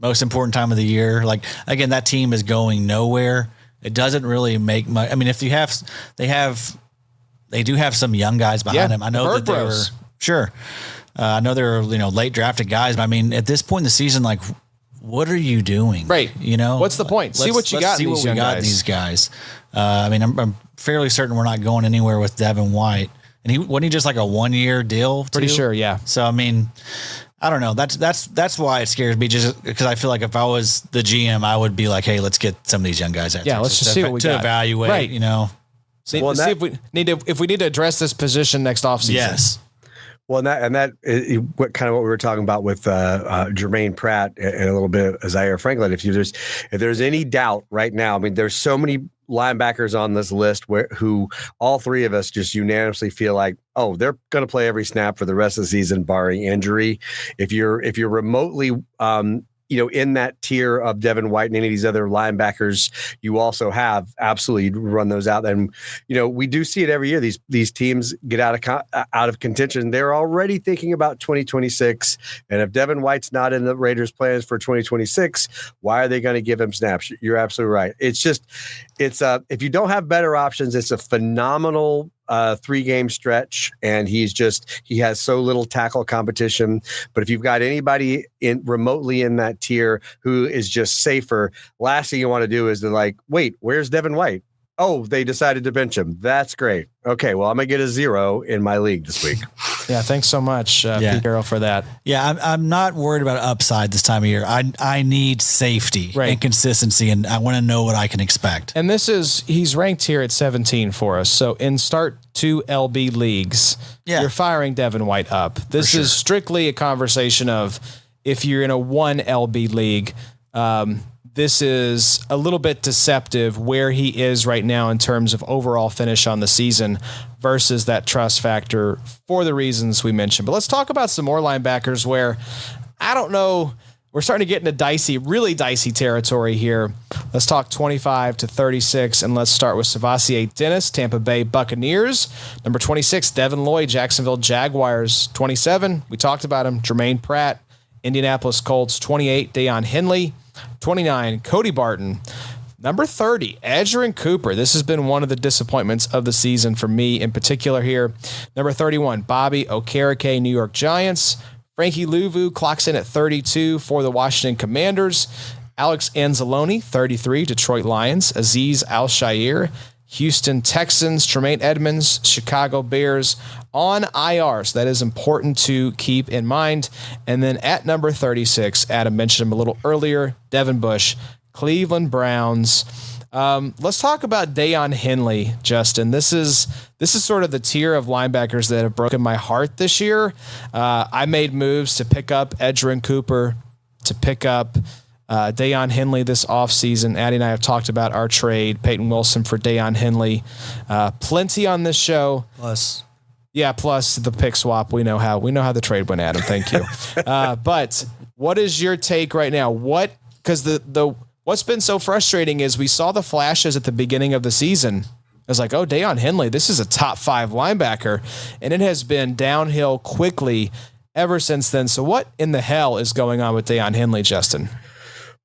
Most important time of the year. Like, again, that team is going nowhere. It doesn't really make much. I mean, if they do have some young guys behind him. I know that they were sure. I know they're late drafted guys, but I mean, at this point in the season, like, what are you doing? Right. What's the point? See what you got in these young guys. These guys. I mean, I'm fairly certain we're not going anywhere with Devin White. And wasn't he just like a 1-year deal? Pretty sure, yeah. So I mean, I don't know. That's why it scares me, just because I feel like if I was the GM, I would be like, hey, let's get some of these young guys out. Yeah, let's just see what we got. To evaluate, right. See if we need to address this position next offseason. Yes. Well, and that is what kind of what we were talking about with Jermaine Pratt and a little bit of Zaire Franklin. If there's any doubt right now, I mean, there's so many linebackers on this list who all three of us just unanimously feel like, oh, they're going to play every snap for the rest of the season, barring injury. If you're remotely in that tier of Devin White and any of these other linebackers, you also have absolutely run those out. And, we do see it every year. These teams get out of contention. They're already thinking about 2026. And if Devin White's not in the Raiders' plans for 2026, why are they going to give him snaps? You're absolutely right. It's if you don't have better options, it's a phenomenal 3-game stretch, and he has so little tackle competition. But if you've got anybody remotely in that tier who is just safer, last thing you want to do is they're like, wait, where's Devin White? Oh, they decided to bench him. That's great. Okay, well, I'm going to get a 0 in my league this week. Yeah, thanks so much, Pete Carroll, for that. Yeah, I'm not worried about upside this time of year. I need safety and consistency, and I want to know what I can expect. And he's ranked here at 17 for us. So in start 2 LB leagues, you're firing Devin White up. This is strictly a conversation of if you're in a 1 LB league, this is a little bit deceptive where he is right now in terms of overall finish on the season versus that trust factor for the reasons we mentioned. But let's talk about some more linebackers where I don't know. We're starting to get into really dicey territory here. Let's talk 25 to 36, and let's start with Savasier Dennis, Tampa Bay Buccaneers. Number 26, Devin Lloyd, Jacksonville Jaguars. 27, we talked about him, Jermaine Pratt, Indianapolis Colts. 28, Deion Henley. 29, Cody Barton. Number 30, Edgerrin Cooper. This has been one of the disappointments of the season for me in particular here. Number 31, Bobby Okereke, New York Giants. Frankie Louvu clocks in at 32 for the Washington Commanders. Alex Anzalone, 33, Detroit Lions. Azeez Al-Shaair, Houston Texans. Tremaine Edmonds, Chicago Bears on IR. So that is important to keep in mind. And then at number 36, Adam mentioned him a little earlier, Devin Bush, Cleveland Browns. Let's talk about Deion Henley, Justin. This is sort of the tier of linebackers that have broken my heart this year. I made moves to pick up Edgerrin Cooper, to pick up Deion Henley this offseason. Addie and I have talked about our trade, Peyton Wilson for Deion Henley. Plenty on this show. Plus the pick swap. We know how the trade went, Adam. Thank you. But what is your take right now? Because what's been so frustrating is we saw the flashes at the beginning of the season. I was like, oh, Deion Henley, this is a top 5 linebacker, and it has been downhill quickly ever since then. So what in the hell is going on with Deion Henley, Justin?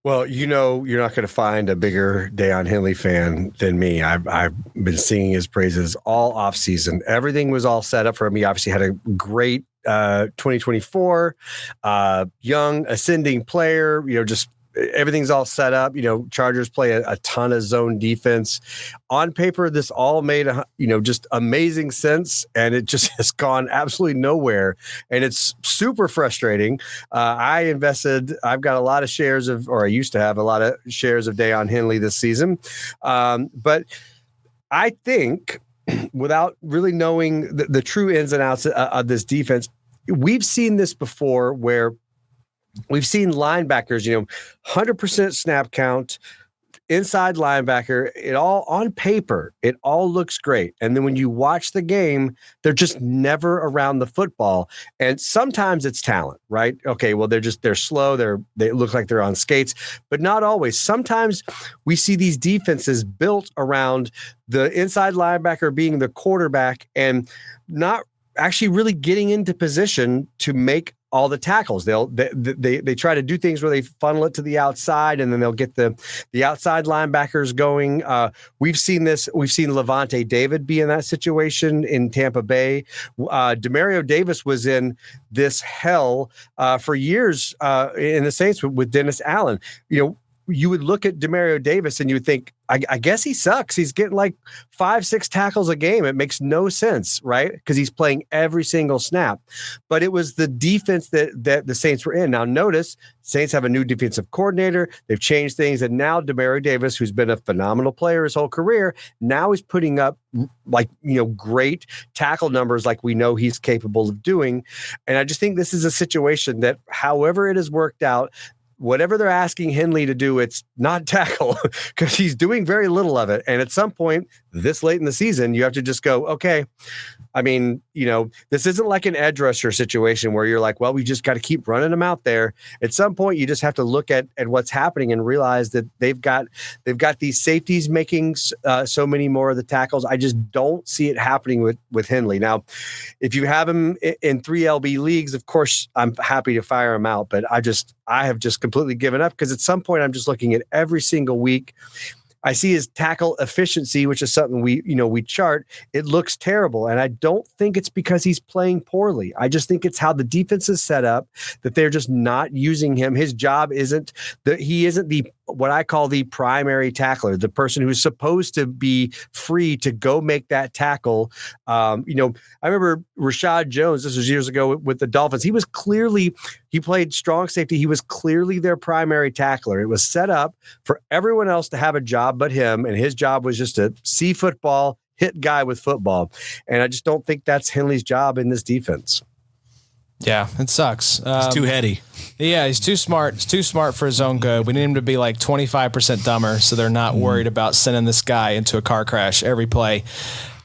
Well, you're not going to find a bigger Deion Henley fan than me. I've been singing his praises all offseason. Everything was all set up for him. He obviously had a great 2024, young ascending player, just everything's all set up. Chargers play a ton of zone defense. On paper, this all made just amazing sense, and it just has gone absolutely nowhere, and it's super frustrating. I've got a lot of shares I used to have a lot of shares of Deion Henley this season, but I think, without really knowing the true ins and outs of this defense, we've seen this before where we've seen linebackers, 100% snap count, inside linebacker, it all on paper, it all looks great. And then when you watch the game, they're just never around the football. And sometimes it's talent, right? Okay, well, they're slow. They look like they're on skates, but not always. Sometimes we see these defenses built around the inside linebacker being the quarterback and not actually really getting into position to make all the tackles. They try to do things where they funnel it to the outside, and then they'll get the outside linebackers going. We've seen this. We've seen Levante David be in that situation in Tampa Bay. Demario Davis was in this hell for years in the Saints with Dennis Allen. You would look at Demario Davis and you would think, I guess he sucks. He's getting like 5-6 tackles a game. It makes no sense, right? Because he's playing every single snap. But it was the defense that the Saints were in. Now, notice, Saints have a new defensive coordinator. They've changed things. And now Demario Davis, who's been a phenomenal player his whole career, now he's putting up great tackle numbers like we know he's capable of doing. And I just think this is a situation that, however it has worked out, whatever they're asking Henley to do, it's not tackle, because he's doing very little of it. And at some point this late in the season, you have to just go, okay, I mean, this isn't like an edge rusher situation where you're like, well, we just got to keep running them out there. At some point, you just have to look at what's happening and realize that they've got these safeties making so many more of the tackles. I just don't see it happening with Henley. Now, if you have him in 3 LB leagues, of course, I'm happy to fire him out, but I have just completely given up, because at some point I'm just looking at every single week. I see his tackle efficiency, which is something we chart. It looks terrible. And I don't think it's because he's playing poorly. I just think it's how the defense is set up, that they're just not using him. His job he isn't what I call the primary tackler, the person who's supposed to be free to go make that tackle. I remember Rashad Jones, this was years ago with the Dolphins. He played strong safety. He was clearly their primary tackler. It was set up for everyone else to have a job but him, and his job was just to see football, hit guy with football. And I just don't think that's Henley's job in this defense. Yeah, it sucks. He's too heady. Yeah, he's too smart. He's too smart for his own good. We need him to be like 25% dumber, so they're not worried about sending this guy into a car crash every play.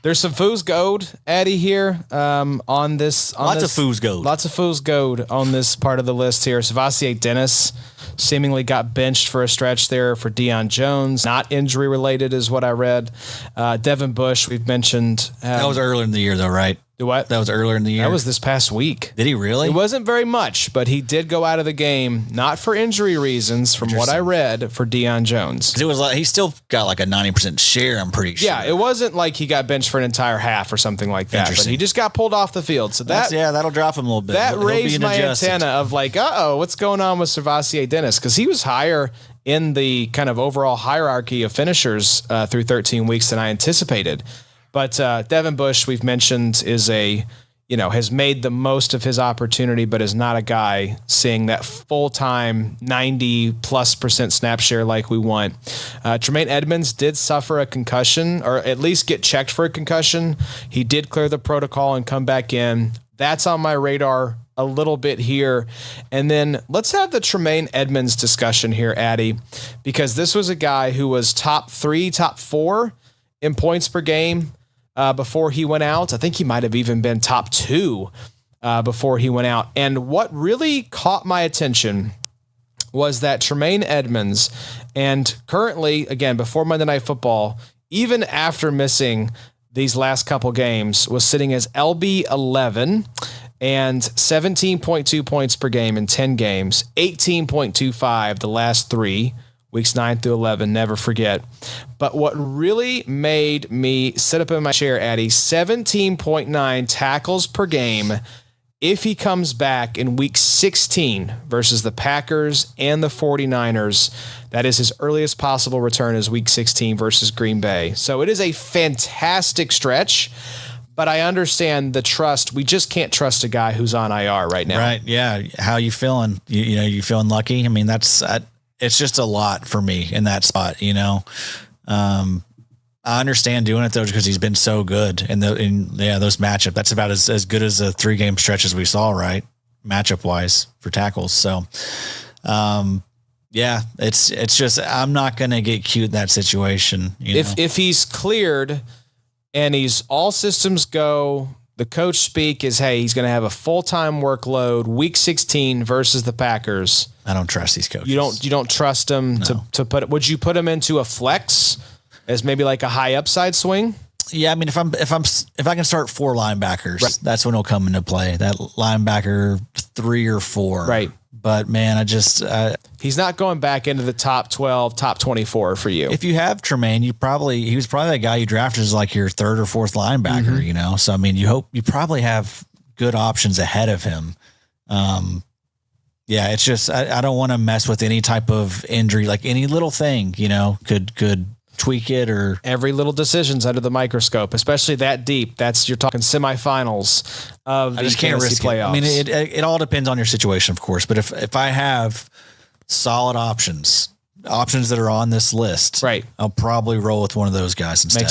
There's some foos gold, Addy, here on this. Lots of foos gold. Lots of foos gold on this part of the list here. Savasier Dennis seemingly got benched for a stretch there for Deion Jones. Not injury related is what I read. Devin Bush, we've mentioned. That was earlier in the year, though, right? Do what? That was earlier in the year. That was this past week. Did he really? It wasn't very much, but he did go out of the game, not for injury reasons, from what I read, for Deion Jones. It was like he still got like a 90% share, I'm pretty sure. Yeah, it wasn't like he got benched for an entire half or something like that, but he just got pulled off the field. So that'll drop him a little bit. That raised my antenna of like, what's going on with Savasier Dennis? Because he was higher in the kind of overall hierarchy of finishers through 13 weeks than I anticipated. But Devin Bush, we've mentioned, has made the most of his opportunity, but is not a guy seeing that full-time 90+% snap share like we want. Tremaine Edmonds did suffer a concussion, or at least get checked for a concussion. He did clear the protocol and come back in. That's on my radar a little bit here. And then let's have the Tremaine Edmonds discussion here, Addy, because this was a guy who was top 3, top 4 in points per game before he went out. I think he might have even been top 2 before he went out. And what really caught my attention was that Tremaine Edmonds, and currently, again, before Monday Night Football, even after missing these last couple games, was sitting as LB 11 and 17.2 points per game in 10 games, 18.25 the last 3 weeks 9 through 11, never forget. But what really made me sit up in my chair, Addy, 17.9 tackles per game if he comes back in week 16 versus the Packers and the 49ers, that is his earliest possible return is week 16 versus Green Bay. So it is a fantastic stretch, but I understand the trust. We just can't trust a guy who's on IR right now. Right. Yeah. How you feeling? You feeling lucky? I mean, it's just a lot for me in that spot, I understand doing it though, because he's been so those matchup. That's about as good as a 3-game stretch as we saw, right? Matchup wise for tackles. So, it's just, I'm not going to get cute in that situation. If he's cleared and he's all systems go, the coach speak is, hey, he's going to have a full-time workload week 16 versus the Packers. I don't trust these coaches. You don't trust him to put, would you put him into a flex as maybe like a high upside swing? Yeah, I mean, if I can start 4 linebackers, right, that's when he'll come into play. That linebacker 3 or 4, right? But man, he's not going back into the top 12, top 24 for you. If you have Tremaine, he was probably that guy you drafted as like your 3rd or 4th linebacker. So I mean, you probably have good options ahead of him. Yeah, it's just I don't want to mess with any type of injury, like any little thing, could tweak it, or every little decision's under the microscope, especially that deep. You're talking semifinals of the fantasy playoffs. I mean, it all depends on your situation, of course. But if I have solid options that are on this list, right, I'll probably roll with one of those guys instead.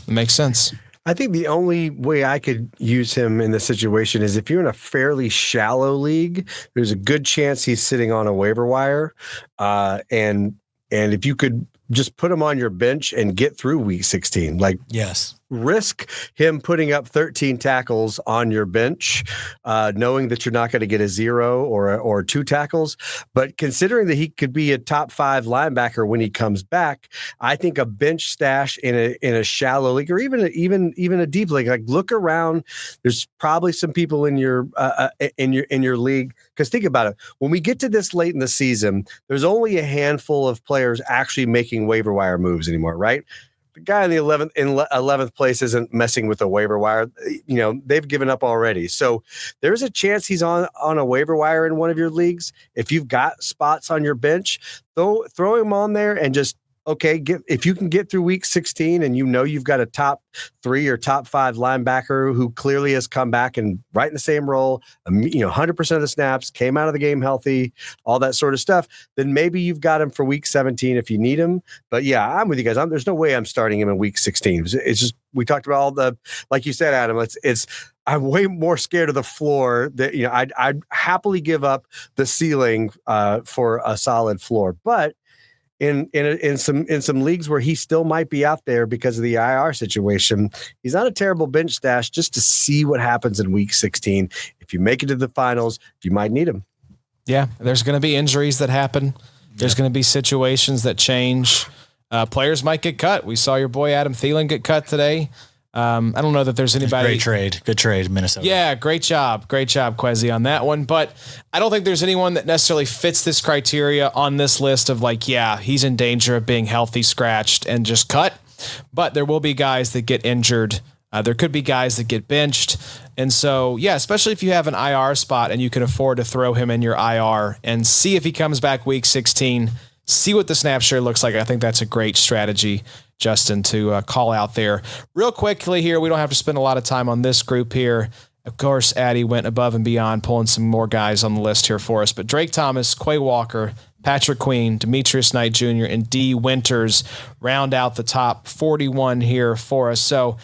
Makes sense. I think the only way I could use him in this situation is if you're in a fairly shallow league, there's a good chance he's sitting on a waiver wire, and if you could just put him on your bench and get through week 16. Like, yes, risk him putting up 13 tackles on your bench, knowing that you're not going to get a 0 or 2 tackles. But considering that he could be a top 5 linebacker when he comes back, I think a bench stash in a shallow league, or even a deep league, like, look around. There's probably some people in your league. Because think about it, when we get to this late in the season, there's only a handful of players actually making waiver wire moves anymore, right? The guy in the 11th place isn't messing with a waiver wire. They've given up already. So there's a chance he's on a waiver wire in one of your leagues. If you've got spots on your bench, throw him on there and just, if you can get through week 16 and you've got a top 3 or top 5 linebacker who clearly has come back and right in the same role, 100% of the snaps, came out of the game healthy, all that sort of stuff, then maybe you've got him for week 17 if you need him. But yeah, I'm with you guys. There's no way I'm starting him in week 16. It's just, we talked about all the, like you said, Adam, I'm way more scared of the floor that, I'd happily give up the ceiling for a solid floor. But in some leagues where he still might be out there because of the IR situation, he's not a terrible bench stash just to see what happens in week 16. If you make it to the finals, you might need him. Yeah, there's going to be injuries that happen. There's going to be situations that change. Players might get cut. We saw your boy Adam Thielen get cut today. I don't know that there's anybody. Good trade, Minnesota. Yeah, great job, Quezzy, on that one. But I don't think there's anyone that necessarily fits this criteria on this list of like, yeah, he's in danger of being healthy, scratched, and just cut. But there will be guys that get injured. There could be guys that get benched. And so, yeah, especially if you have an IR spot and you can afford to throw him in your IR and see if he comes back week 16, see what the snap share looks like. I think that's a great strategy, Justin, to call out there. Real quickly here, we don't have to spend a lot of time on this group here. Of course, Addy went above and beyond, pulling some more guys on the list here for us. But Drake Thomas, Quay Walker, Patrick Queen, Demetrius Knight Jr., and D. Winters round out the top 41 here for us. So,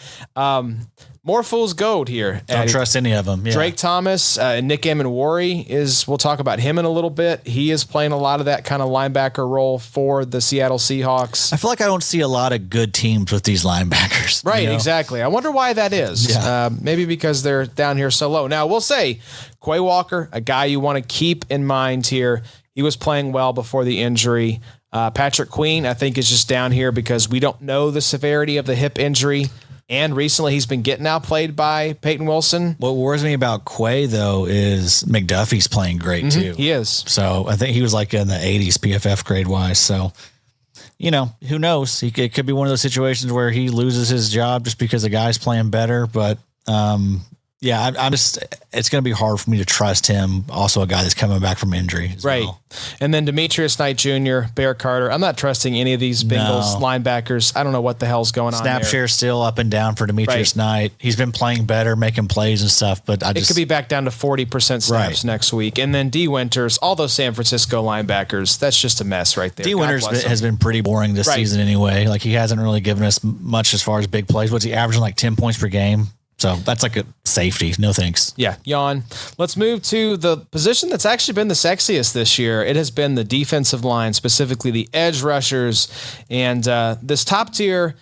more fool's gold here. Don't trust any of them. Yeah. Drake Thomas, Nick Emenwari we'll talk about him in a little bit. He is playing a lot of that kind of linebacker role for the Seattle Seahawks. I feel like I don't see a lot of good teams with these linebackers. Right, exactly. I wonder why that is. Yeah. Maybe because they're down here so low. Now, we'll say Quay Walker, a guy you want to keep in mind here. He was playing well before the injury. Patrick Queen, I think, is just down here because we don't know the severity of the hip injury. And recently he's been getting outplayed by Peyton Wilson. What worries me about Quay, though, is McDuffie's playing great, too. He is. So I think he was like in the 80s PFF grade-wise. So, who knows? It could be one of those situations where he loses his job just because the guy's playing better. But Yeah, I'm just. It's going to be hard for me to trust him. Also, a guy that's coming back from injury, right? Well. And then Demetrius Knight Jr., Bear Carter. I'm not trusting any of these Bengals linebackers. I don't know what the hell's going on. Snap share still up and down for Demetrius Knight. He's been playing better, making plays and stuff. But it could be back down to 40% snaps next week. And then D Winters, all those San Francisco linebackers. That's just a mess right there. D Winters has been pretty boring this season anyway. Like he hasn't really given us much as far as big plays. What's he averaging? Like 10 points per game. So that's like a safety. No thanks. Yeah, yawn. Let's move to the position that's actually been the sexiest this year. It has been the defensive line, specifically the edge rushers. And this top tier,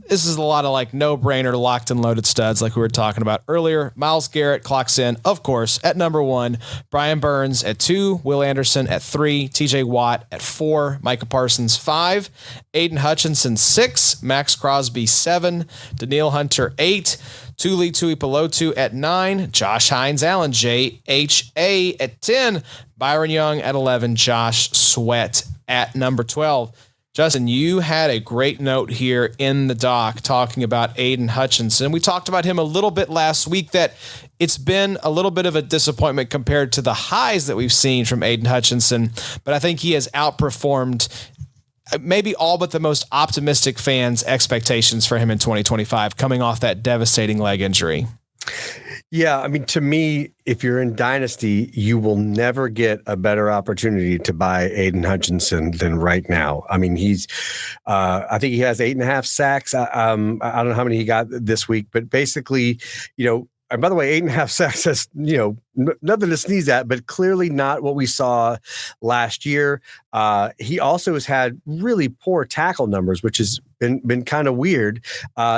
this is a lot of like no-brainer locked and loaded studs like we were talking about earlier. Myles Garrett clocks in, of course, at number 1. Brian Burns at 2. Will Anderson at 3. TJ Watt at 4. Micah Parsons 5. Aiden Hutchinson 6. Maxx Crosby 7. Danielle Hunter 8. Tuli Tuipulotu at 9. Josh Hines-Allen, JHA at 10. Byron Young at 11. Josh Sweat at number 12. Justin, you had a great note here in the doc talking about Aiden Hutchinson. We talked about him a little bit last week, that it's been a little bit of a disappointment compared to the highs that we've seen from Aiden Hutchinson, but I think he has outperformed maybe all but the most optimistic fans' expectations for him in 2025, coming off that devastating leg injury. Yeah, I mean, to me, if you're in Dynasty, you will never get a better opportunity to buy Aiden Hutchinson than right now. I mean, I think he has 8.5 sacks. I don't know how many he got this week, but basically, and by the way, 8.5 sacks, that's, nothing to sneeze at, but clearly not what we saw last year. He also has had really poor tackle numbers, which has been kind of weird.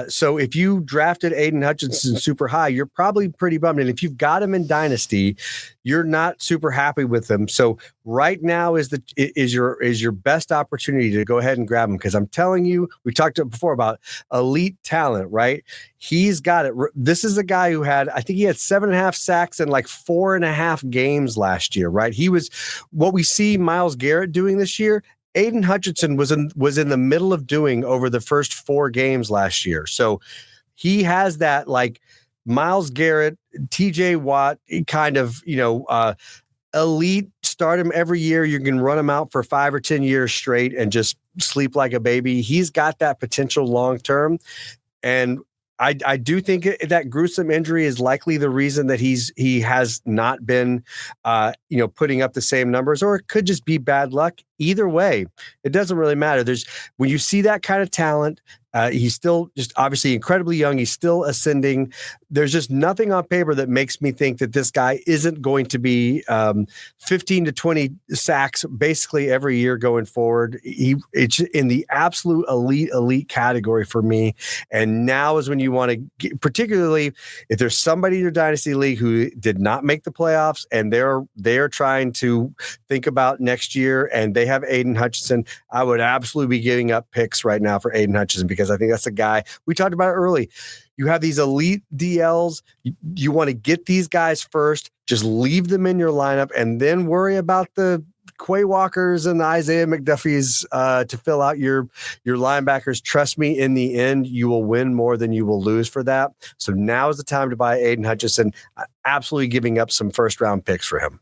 So if you drafted Aiden Hutchinson super high, you're probably pretty bummed. And if you've got him in Dynasty, you're not super happy with him. So right now is your best opportunity to go ahead and grab him, because I'm telling you, we talked before about elite talent, right? He's got it. This is a guy who I think he had 7.5 sacks in like 4.5 games last year, right? He was what we see Myles Garrett doing this year. Aiden Hutchinson was in the middle of doing over the first 4 games last year. So he has that like Myles Garrett, TJ Watt kind of, elite. Start him every year. You can run him out for 5 or 10 years straight and just sleep like a baby. He's got that potential long term. And I do think that gruesome injury is likely the reason that he has not been, putting up the same numbers, or it could just be bad luck. Either way, it doesn't really matter. When you see that kind of talent, he's still just obviously incredibly young. He's still ascending. There's just nothing on paper that makes me think that this guy isn't going to be 15 to 20 sacks basically every year going forward. It's in the absolute elite category for me. And now is when you want to get, particularly if there's somebody in your dynasty league who did not make the playoffs and they're trying to think about next year and they have Aiden Hutchinson, I would absolutely be giving up picks right now for Aiden Hutchinson, because I think that's a guy we talked about early. You have these elite DLs. You want to get these guys first, just leave them in your lineup, and then worry about the Quay Walkers and the Isaiah McDuffies to fill out your linebackers. Trust me, in the end, you will win more than you will lose for that. So now is the time to buy Aiden Hutchinson. Absolutely giving up some first-round picks for him.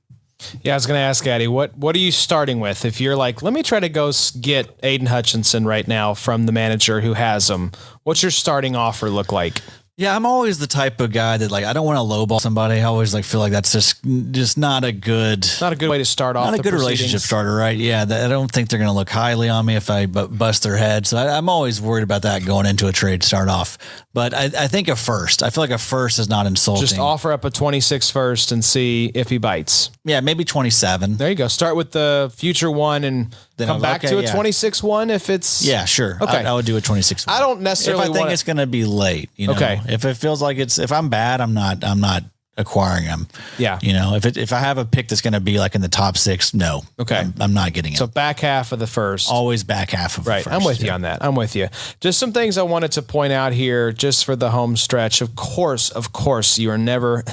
Yeah, I was going to ask Addy, what are you starting with? If you're like, let me try to go get Aiden Hutchinson right now from the manager who has him, what's your starting offer look like? Yeah, I'm always the type of guy that I don't want to lowball somebody. I always feel like that's just not a good way to start off. Not a good relationship starter, right? Yeah, I don't think they're going to look highly on me if I bust their head. So I'm always worried about that going into a trade to start off. But I think a first. I feel like a first is not insulting. Just offer up a 26 first and see if he bites. Yeah, maybe 27. There you go. Start with the future one and then come back to a 26 one if it's... Yeah, sure. Okay. I would do a 26 one. I don't necessarily if I think it's going to be late. Okay. If it feels like if I'm bad, I'm not acquiring them. Yeah. If I have a pick that's going to be like in the top 6, no. Okay. I'm not getting it. So back half of the first. Always back half of the first. Right. I'm with you on that. I'm with you. Just some things I wanted to point out here just for the home stretch. Of course, you are never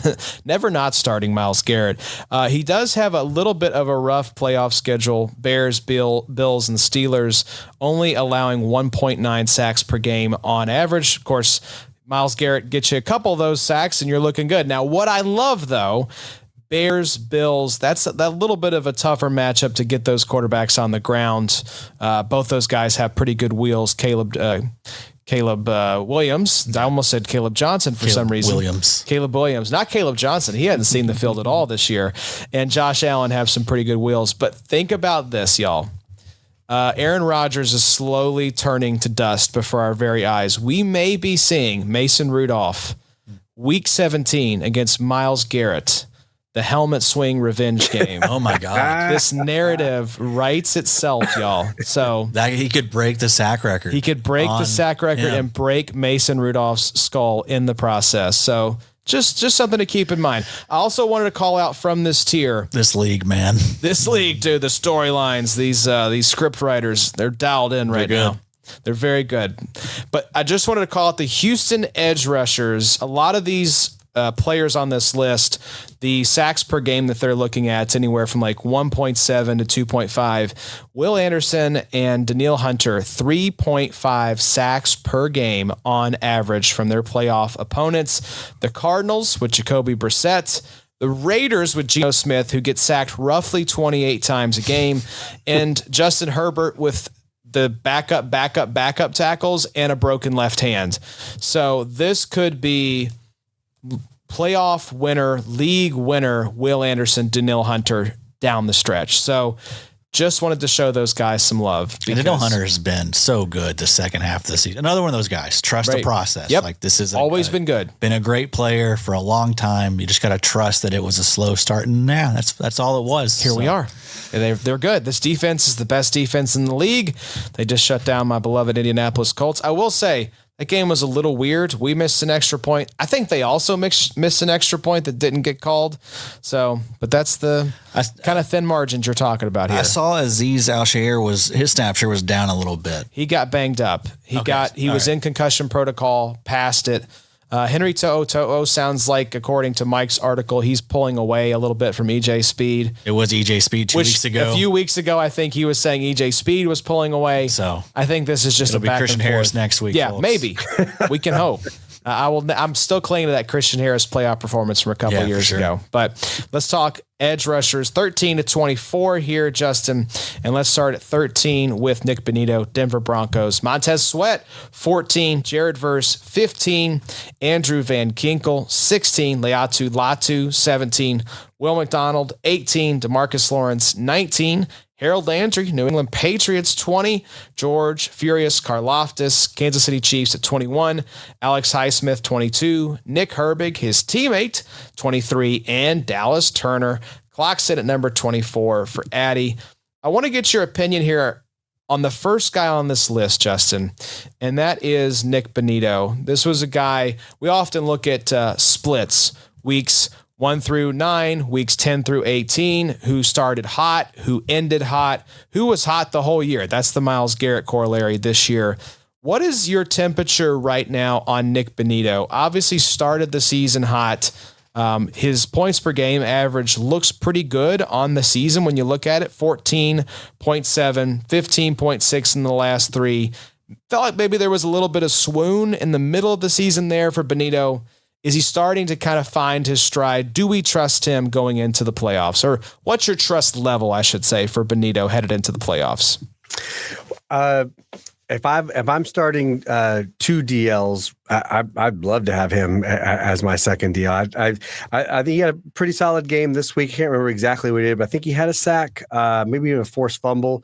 not starting Myles Garrett. He does have a little bit of a rough playoff schedule. Bears, Bills, and Steelers only allowing 1.9 sacks per game on average. Of course, Myles Garrett gets you a couple of those sacks and you're looking good. Now, what I love though, Bears, Bills, that's that little bit of a tougher matchup to get those quarterbacks on the ground. Both those guys have pretty good wheels. Caleb Williams. I almost said Caleb Johnson for some reason. Caleb Williams, not Caleb Johnson. He hadn't seen the field at all this year. And Josh Allen have some pretty good wheels. But think about this, y'all. Aaron Rodgers is slowly turning to dust before our very eyes. We may be seeing Mason Rudolph week 17 against Myles Garrett, the helmet swing revenge game. Oh my God. This narrative writes itself, y'all. So that he could break the sack record. He could break the sack record and break Mason Rudolph's skull in the process. So just something to keep in mind. I also wanted to call out from this tier. This league, man. This league, dude, the storylines, these script writers, they're dialed in right now. They're very good. But I just wanted to call out the Houston edge rushers. A lot of these players on this list, the sacks per game that they're looking at, it's anywhere from like 1.7 to 2.5. Will Anderson and Danielle Hunter, 3.5 sacks per game on average from their playoff opponents. The Cardinals with Jacoby Brissett, the Raiders with Geno Smith, who gets sacked roughly 28 times a game, and Justin Herbert with the backup tackles and a broken left hand. So this could be playoff winner, league winner, Will Anderson, Danielle Hunter down the stretch. So just wanted to show those guys some love. And Danielle Hunter has been so good the second half of the season. Another one of those guys. Trust the process. Yep. Like this is always been good. Been a great player for a long time. You just got to trust that it was a slow start. And yeah, that's all it was. Here we are. They're good. This defense is the best defense in the league. They just shut down my beloved Indianapolis Colts. I will say, that game was a little weird. We missed an extra point. I think they also missed an extra point that didn't get called. So, but that's the kind of thin margins you're talking about here. I saw Azeez Al-Shaair his snap share was down a little bit. He got banged up. He was in concussion protocol, passed it. Henry To'o sounds like, according to Mike's article, he's pulling away a little bit from EJ Speed. It was EJ Speed 2 weeks ago. A few weeks ago, I think he was saying EJ Speed was pulling away. So I think this is just it'll a back be Christian and forth. Harris next week. Yeah, folks. maybe. We can hope. I'm still clinging to that Christian Harris playoff performance from a couple years ago. But let's talk edge rushers, 13 to 24 here, Justin. And let's start at 13 with Nick Bonito, Denver Broncos. Montez Sweat, 14. Jared Verse, 15. Andrew Van Ginkel, 16. Leatu Latu, 17. Will McDonald, 18. DeMarcus Lawrence, 19. Harold Landry, New England Patriots, 20. George Furious Karlaftis, Kansas City Chiefs at 21. Alex Highsmith, 22. Nick Herbig, his teammate, 23. And Dallas Turner clocks in at number 24 for Addy. I want to get your opinion here on the first guy on this list, Justin, and that is Nick Bonito. This was a guy, we often look at splits, weeks 1 through 9, weeks 10 through 18, who started hot, who ended hot, who was hot the whole year. That's the Myles Garrett corollary this year. What is your temperature right now on Nick Bonito? Obviously started the season hot. His points per game average looks pretty good on the season when you look at it, 14.7, 15.6 in the last 3. Felt like maybe there was a little bit of swoon in the middle of the season there for Bonito. Is he starting to kind of find his stride? Do we trust him going into the playoffs? Or what's your trust level, I should say, for Bonito headed into the playoffs? If I'm starting 2 DLs, I'd love to have him as my second DL. I think he had a pretty solid game this week. I can't remember exactly what he did, but I think he had a sack, maybe even a forced fumble.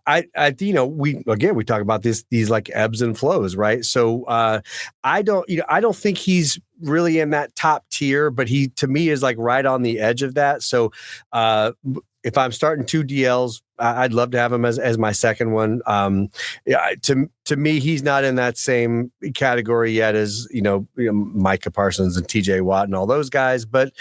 We talk about these like ebbs and flows, right? So I don't think he's really in that top tier, but he to me is like right on the edge of that. So if I'm starting 2 DLs, I'd love to have him as my second one. To me, he's not in that same category yet as Micah Parsons and TJ Watt and all those guys, but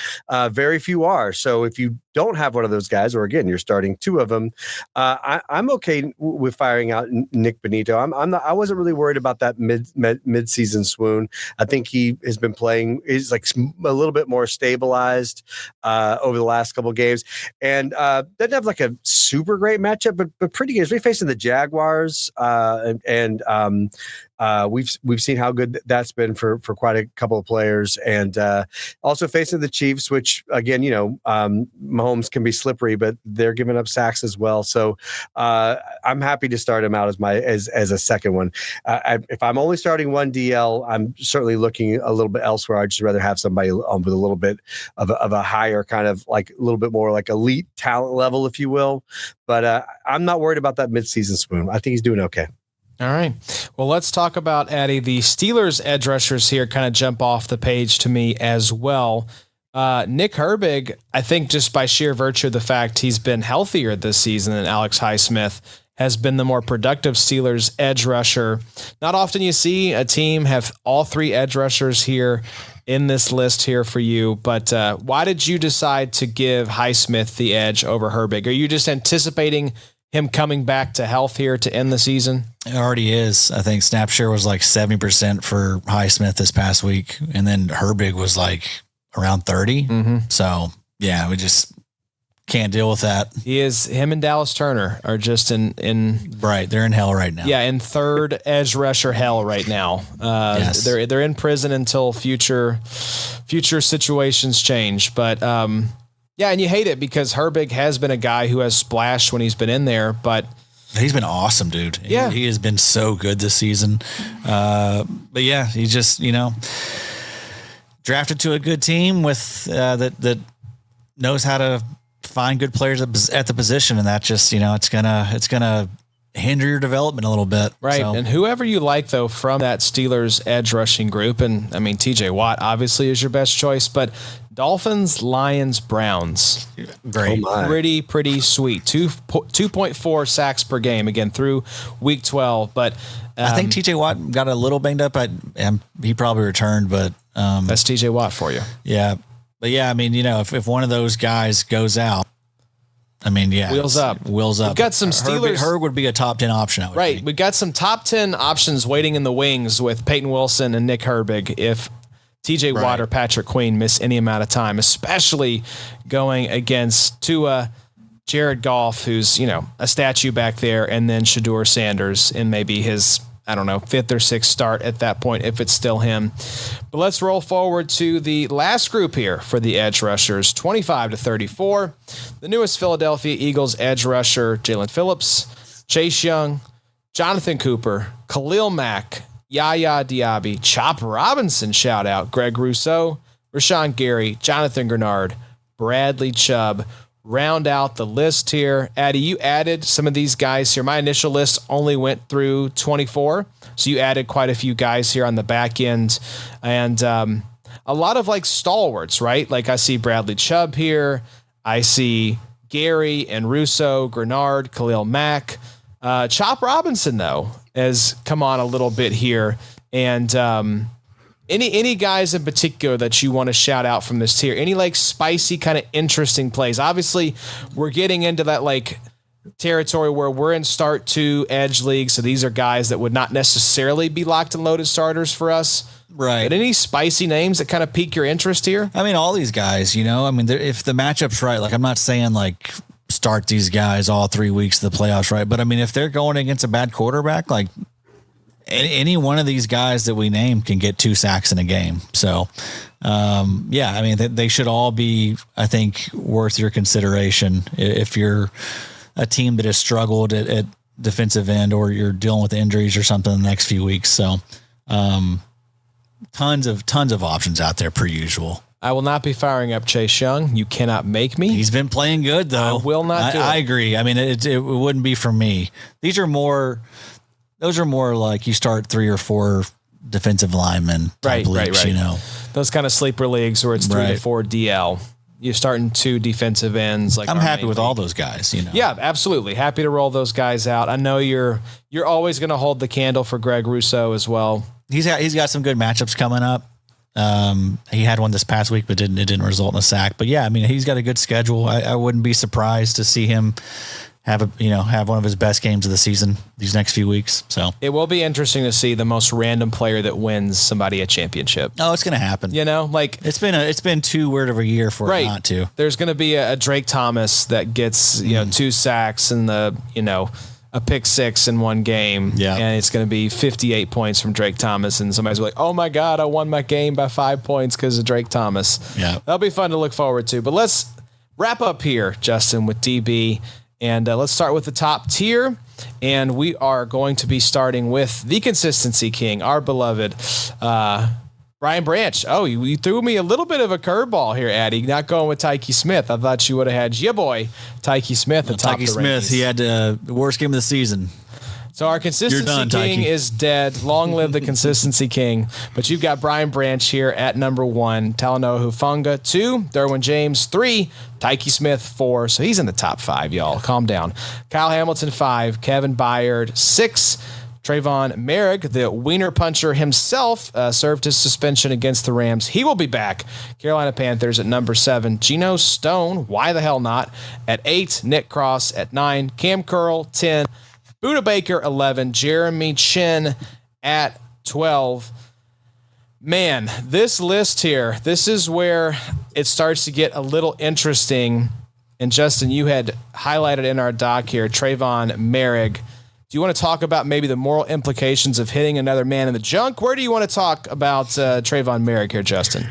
very few are. So if you don't have one of those guys, or again, you're starting 2 of them, I'm okay with firing out Nick Bonito. I wasn't really worried about that mid-season swoon. I think he has been playing is like a little bit more stabilized over the last couple of games, and doesn't have like a super great matchup, but pretty good. We're facing the Jaguars and we've seen how good that's been for quite a couple of players, and also facing the Chiefs, which again, Mahomes can be slippery, but they're giving up sacks as well. So I'm happy to start him out as a second one. If I'm only starting one DL, I'm certainly looking a little bit elsewhere. I'd just rather have somebody with a little bit of a higher kind of like a little bit more like elite talent level, if you will. But I'm not worried about that midseason swoon. I think he's doing okay. All right. Well, let's talk about, Addy, the Steelers edge rushers here kind of jump off the page to me as well. Nick Herbig, I think just by sheer virtue of the fact he's been healthier this season than Alex Highsmith, has been the more productive Steelers edge rusher. Not often you see a team have all three edge rushers here in this list here for you, but why did you decide to give Highsmith the edge over Herbig? Are you just anticipating him coming back to health here to end the season? It already is. I think snap share was like 70% for Highsmith this past week, and then Herbig was like around 30. Mm-hmm. So yeah, we just can't deal with that. Him and Dallas Turner are just in right. They're in hell right now. Yeah, in third edge rusher hell right now. Yes. They're in prison until future situations change. But yeah, and you hate it because Herbig has been a guy who has splashed when he's been in there, but he's been awesome, dude. Yeah, he has been so good this season. But yeah, he just drafted to a good team with that knows how to find good players at the position, and that just it's gonna hinder your development a little bit, right? So. And whoever you like though from that Steelers edge rushing group, and I mean TJ Watt obviously is your best choice, but Dolphins, Lions, Browns, great, pretty sweet. 2.4 sacks per game again through week 12, but I think TJ Watt got a little banged up. He probably returned, but that's TJ Watt for you. Yeah. But yeah, I mean, if one of those guys goes out, I mean, yeah, wheels up. We've got some Steelers. Herb would be a top 10 option. Right. We got some top 10 options waiting in the wings with Peyton Wilson and Nick Herbig if TJ Watt or Patrick Queen miss any amount of time, especially going against Tua, Jared Goff, who's, a statue back there, and then Shedeur Sanders in maybe his, I don't know, fifth or sixth start at that point, if it's still him. But let's roll forward to the last group here for the edge rushers, 25 to 34. The newest Philadelphia Eagles edge rusher, Jalen Phillips, Chase Young, Jonathan Cooper, Khalil Mack, Yaya Diaby, Chop Robinson, shout out, Greg Rousseau, Rashawn Gary, Jonathan Grenard, Bradley Chubb, round out the list here. Addy, you added some of these guys here. My initial list only went through 24. So you added quite a few guys here on the back end, and a lot of like stalwarts, right? Like I see Bradley Chubb here. I see Gary and Russo, Grenard, Khalil Mack. Chop Robinson, though, has come on a little bit here. And any guys in particular that you want to shout out from this tier? Any like spicy kind of interesting plays? Obviously, we're getting into that like territory where we're in start 2 edge league. So these are guys that would not necessarily be locked and loaded starters for us. Right. But any spicy names that kind of pique your interest here? I mean, all these guys, I mean, if the matchup's right, like I'm not saying like start these guys all 3 weeks of the playoffs, right? But I mean, if they're going against a bad quarterback, like any one of these guys that we name can get 2 sacks in a game. So, yeah, I mean, they should all be, I think, worth your consideration if you're a team that has struggled at defensive end or you're dealing with injuries or something in the next few weeks. So, tons of options out there per usual. I will not be firing up Chase Young. You cannot make me. He's been playing good though. I will not do it. I agree. I mean, it wouldn't be for me. Those are more like you start 3 or 4 defensive linemen type leagues, Those kind of sleeper leagues where it's 3 to 4 DL. You're starting 2 defensive ends. Like I'm happy with all those guys, Yeah, absolutely. Happy to roll those guys out. I know you're always going to hold the candle for Greg Rousseau as well. He's got some good matchups coming up. He had one this past week, but it didn't result in a sack. But yeah, I mean, he's got a good schedule. I wouldn't be surprised to see him have one of his best games of the season these next few weeks. So it will be interesting to see the most random player that wins somebody a championship. Oh, it's going to happen. Like it's been too weird of a year for it not to. There's going to be a Drake Thomas that gets 2 sacks and the a pick six in one game, and it's going to be 58 points from Drake Thomas, and somebody's like, oh my God, I won my game by 5 points because of Drake Thomas. Yeah. That'll be fun to look forward to. But let's wrap up here, Justin, with DB, and let's start with the top tier, and we are going to be starting with the consistency king, our beloved Brian Branch. Oh, you threw me a little bit of a curveball here, Addy. Not going with Tyke Smith. I thought you would have had your boy, Tyke Smith, atop the Smith, rankings. he had the worst game of the season. So our consistency king is dead. Long live the consistency king. But you've got Brian Branch here at number 1, Talanoa Hufanga 2, Derwin James 3, Tyke Smith 4. So he's in the top 5, y'all. Calm down. Kyle Hamilton 5, Kevin Byard 6, Trayvon Merrick, the wiener puncher himself, served his suspension against the Rams. He will be back. Carolina Panthers at number 7. Geno Stone, why the hell not, at 8. Nick Cross at 9. Cam Curl 10. Buda Baker 11. Jeremy Chin at 12. Man, this list here, this is where it starts to get a little interesting. And Justin, you had highlighted in our doc here, Trayvon Merrick. Do you want to talk about maybe the moral implications of hitting another man in the junk? Where do you want to talk about Trayvon Merrick here, Justin?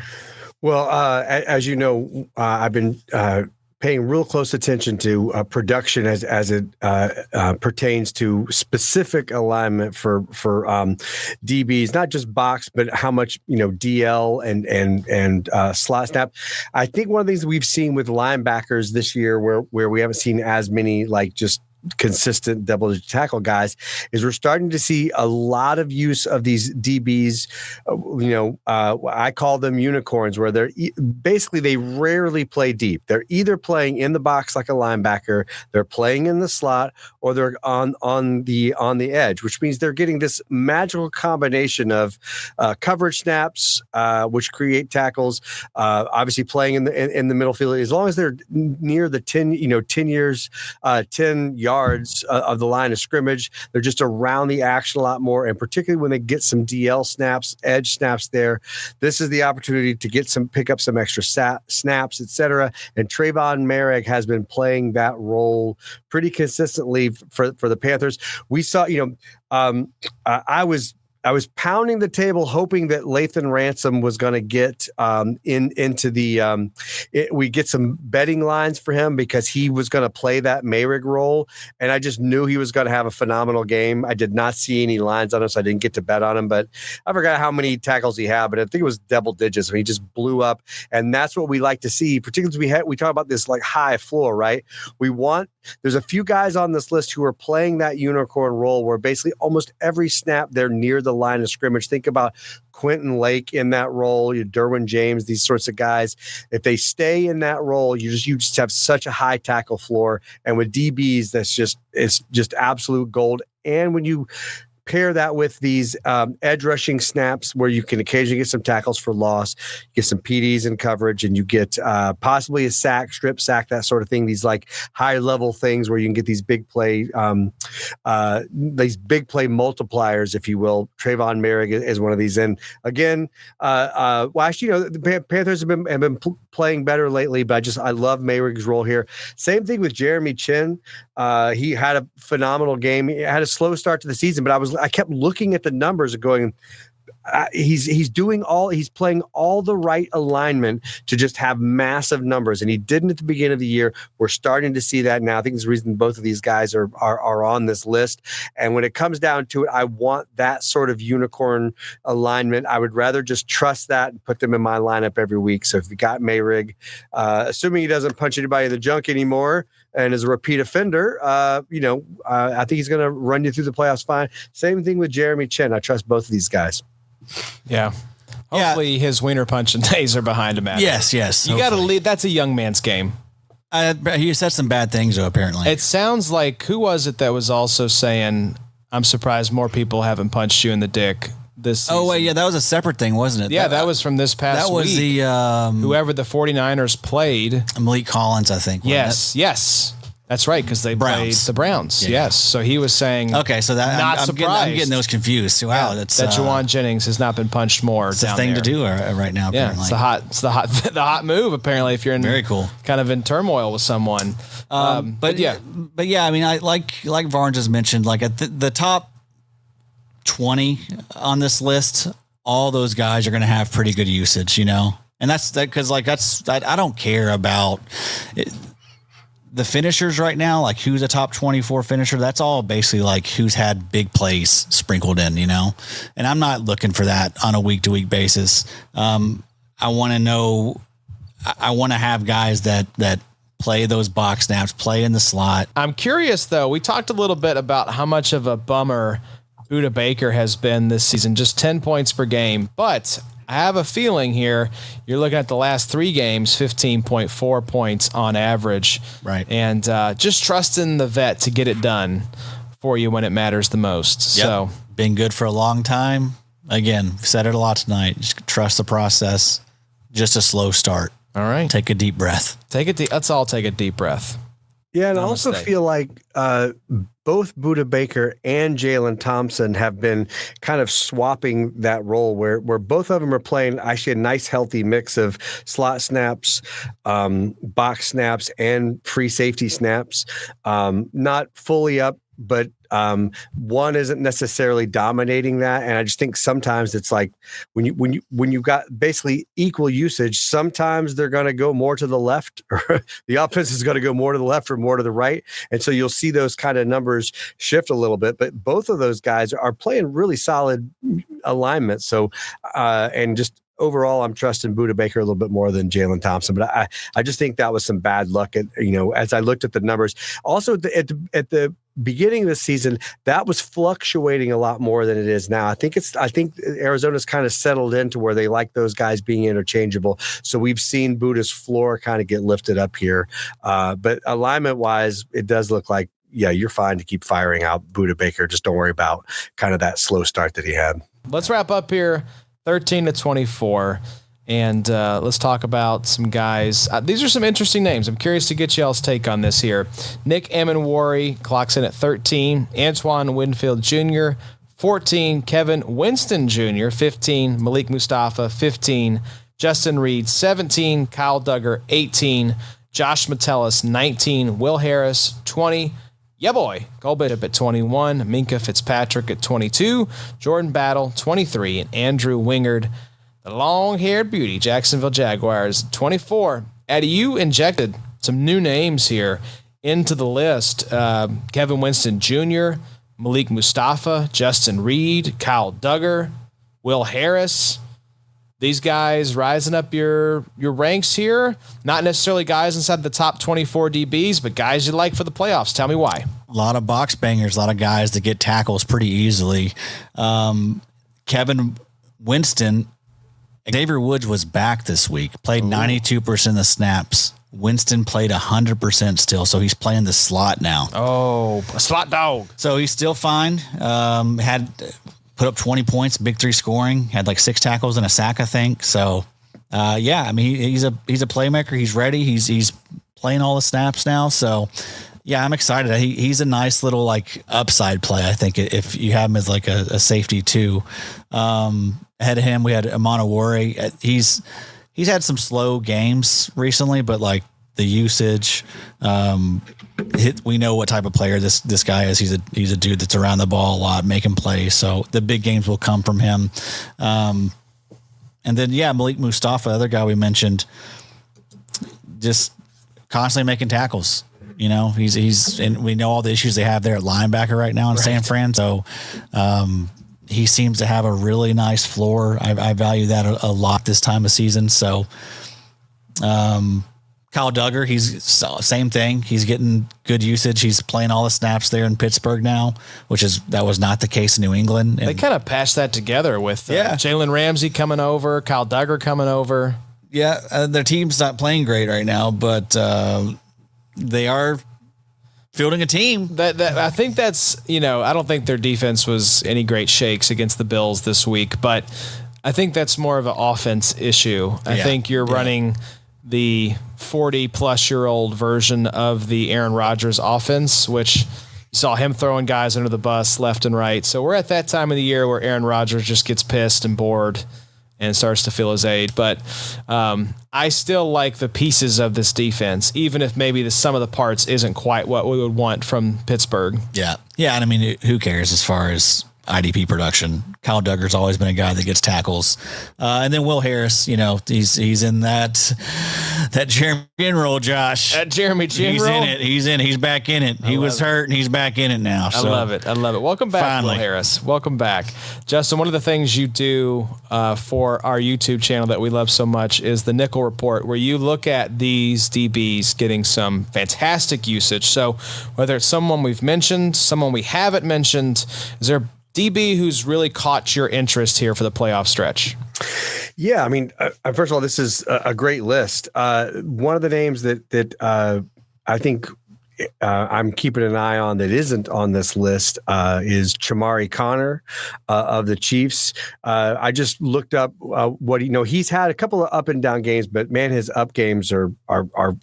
Well, as you know, I've been paying real close attention to production as it pertains to specific alignment for DBs, not just box, but how much DL and slot snap. I think one of the things we've seen with linebackers this year, where we haven't seen as many just consistent double-digit tackle guys, is we're starting to see a lot of use of these DBs. I call them unicorns, where they're basically, they rarely play deep. They're either playing in the box like a linebacker, they're playing in the slot, or they're on the edge, which means they're getting this magical combination of coverage snaps, which create tackles. Obviously, playing in the middle field, as long as they're near the 10 yards of the line of scrimmage, they're just around the action a lot more, and particularly when they get some DL snaps, edge snaps there, this is the opportunity to pick up some extra snaps, etc. And Trayvon Merrick has been playing that role pretty consistently for the Panthers. We saw, I was pounding the table hoping that Lathan Ransom was going to get into the we get some betting lines for him, because he was going to play that Mayrig role, and I just knew he was going to have a phenomenal game. I did not see any lines on him, so I didn't get to bet on him, but I forgot how many tackles he had, but I think it was double digits. I mean, he just blew up, and that's what we like to see, particularly as we talk about this high floor, right? There's a few guys on this list who are playing that unicorn role, where basically almost every snap they're near the line of scrimmage. Think about Quentin Lake in that role, Derwin James, these sorts of guys. If they stay in that role, you just have such a high tackle floor. And with DBs, it's just absolute gold. And when you pair that with these edge rushing snaps, where you can occasionally get some tackles for loss, get some PDs in coverage, and you get possibly a sack, strip sack, that sort of thing. These high level things where you can get these big play multipliers, if you will. Trayvon Merrick is one of these. And again, the Panthers have been playing better lately, but I love Merrick's role here. Same thing with Jeremy Chin. He had a phenomenal game. He had a slow start to the season, but I kept looking at the numbers and going, he's playing all the right alignment to just have massive numbers, and he didn't at the beginning of the year. We're starting to see that now. I think it's the reason both of these guys are on this list. And when it comes down to it, I want that sort of unicorn alignment. I would rather just trust that and put them in my lineup every week. So if you got assuming he doesn't punch anybody in the junk anymore and is a repeat offender, I think he's going to run you through the playoffs fine. Same thing with Jeremy Chin. I trust both of these guys. Yeah. Hopefully his wiener punching days are behind him. Yes. You got to lead. That's a young man's game. He said some bad things, though, apparently. It sounds like, who was it that was also saying, I'm surprised more people haven't punched you in the dick this season? Oh, wait, yeah, that was a separate thing, wasn't it? Yeah, that was from this past week. That was whoever the 49ers played. Malik Collins, I think. Yes. That's right, because they played the Browns. Yeah. Yes, so he was saying, okay, so that not I'm surprised. getting those confused. Wow, Yeah, that's that Juwan Jennings has not been punched more. It's a down thing there. to do right now. Yeah, Apparently. it's the hot move. Apparently, if you're in very cool, kind of in turmoil with someone. But yeah, I mean, I like Varnes has mentioned, like at the top 20 on this list, all those guys are going to have pretty good usage, you know, and that's that because I don't care about it. The finishers right now, like who's a top 24 finisher, that's all basically like who's had big plays sprinkled in, you know, and I'm not looking for that on a week-to-week basis. I want to know, I want to have guys that play those box snaps, play in the slot. I'm curious though. We talked a little bit about how much of a bummer Budda Baker has been this season, just 10 points per game, but I have a feeling here you're looking at the last 3 games, 15.4 points on average. Right. And just trusting the vet to get it done for you when it matters the most. Yep. So been good for a long time. Again, we've said it a lot tonight. Just trust the process. Just a slow start. All right. Take a deep breath. Let's all take a deep breath. Yeah, and Namaste. I also feel like both Budda Baker and Jalen Thompson have been kind of swapping that role where both of them are playing actually a nice healthy mix of slot snaps, box snaps, and free safety snaps. Not fully up, but one isn't necessarily dominating that, and I just think sometimes it's like when you've got basically equal usage, sometimes they're going to go more to the left, or the offense is going to go more to the left or more to the right, and so you'll see those kind of numbers shift a little bit. But both of those guys are playing really solid alignment. So and just overall, I'm trusting Budda Baker a little bit more than Jalen Thompson, but I just think that was some bad luck. As I looked at the numbers, also at the beginning of the season, that was fluctuating a lot more than it is now. I think Arizona's kind of settled into where they like those guys being interchangeable. So we've seen Budda's floor kind of get lifted up here. But alignment wise, it does look like, yeah, you're fine to keep firing out Budda Baker. Just don't worry about kind of that slow start that he had. Let's wrap up here. 13 to 24. And let's talk about some guys. These are some interesting names. I'm curious to get y'all's take on this here. Nick Amenwari clocks in at 13. Antoine Winfield Jr., 14. Kevin Winston Jr., 15. Malik Mustafa, 15. Justin Reed, 17. Kyle Duggar, 18. Josh Metellus, 19. Will Harris, 20. Yeah, boy. Cole Bishop at 21. Minka Fitzpatrick at 22. Jordan Battle, 23. And Andrew Wingard, the long-haired beauty, Jacksonville Jaguars, 24. Eddie, you injected some new names here into the list. Kevin Winston Jr., Malik Mustafa, Justin Reed, Kyle Duggar, Will Harris. These guys rising up your ranks here. Not necessarily guys inside the top 24 DBs, but guys you like for the playoffs. Tell me why. A lot of box bangers, a lot of guys that get tackles pretty easily. Kevin Winston, Xavier Woods was back this week, played 92% of the snaps. Winston played 100% still, so he's playing the slot now. Oh, a slot dog. So he's still fine. Had put up 20 points, big 3 scoring, had like 6 tackles and a sack, I think. So, I mean, he's a playmaker. He's ready. He's playing all the snaps now. So, yeah, I'm excited. He's a nice little like upside play, I think, if you have him as like a safety too. Ahead of him, we had Amanawari. He's had some slow games recently, but like the usage, we know what type of player this guy is. He's a dude that's around the ball a lot, making plays. So the big games will come from him. And then Malik Mustafa, the other guy we mentioned, just constantly making tackles. You know, he's and we know all the issues they have there at linebacker right now in San Fran. So he seems to have a really nice floor. I value that a lot this time of season. So Kyle Duggar, he's same thing. He's getting good usage. He's playing all the snaps there in Pittsburgh now, that was not the case in New England. And they kind of patched that together with Jalen Ramsey coming over, Kyle Duggar coming over. Yeah, their team's not playing great right now, but they are fielding a team. That I think that's, I don't think their defense was any great shakes against the Bills this week, but I think that's more of an offense issue. I think you're running the 40-plus-year-old version of the Aaron Rodgers offense, which you saw him throwing guys under the bus left and right. So we're at that time of the year where Aaron Rodgers just gets pissed and bored and starts to feel his age. But I still like the pieces of this defense, even if maybe the sum of the parts isn't quite what we would want from Pittsburgh. Yeah. Yeah. And I mean, who cares as far as IDP production? Kyle Duggar's always been a guy that gets tackles. And then Will Harris, he's in that Jeremy Chin role, Josh. That Jeremy Chin role? He's back in it. He was hurt and he's back in it now. So. I love it. Welcome back, Finally. Will Harris. Welcome back. Justin, one of the things you do for our YouTube channel that we love so much is the Nickel Report, where you look at these DBs getting some fantastic usage. So whether it's someone we've mentioned, someone we haven't mentioned, is there DB who's really caught your interest here for the playoff stretch? Yeah, I mean, first of all, this is a great list. One of the names that I think I'm keeping an eye on that isn't on this list is Chamari Connor of the Chiefs. I just looked up what he's had a couple of up and down games, but man, his up games are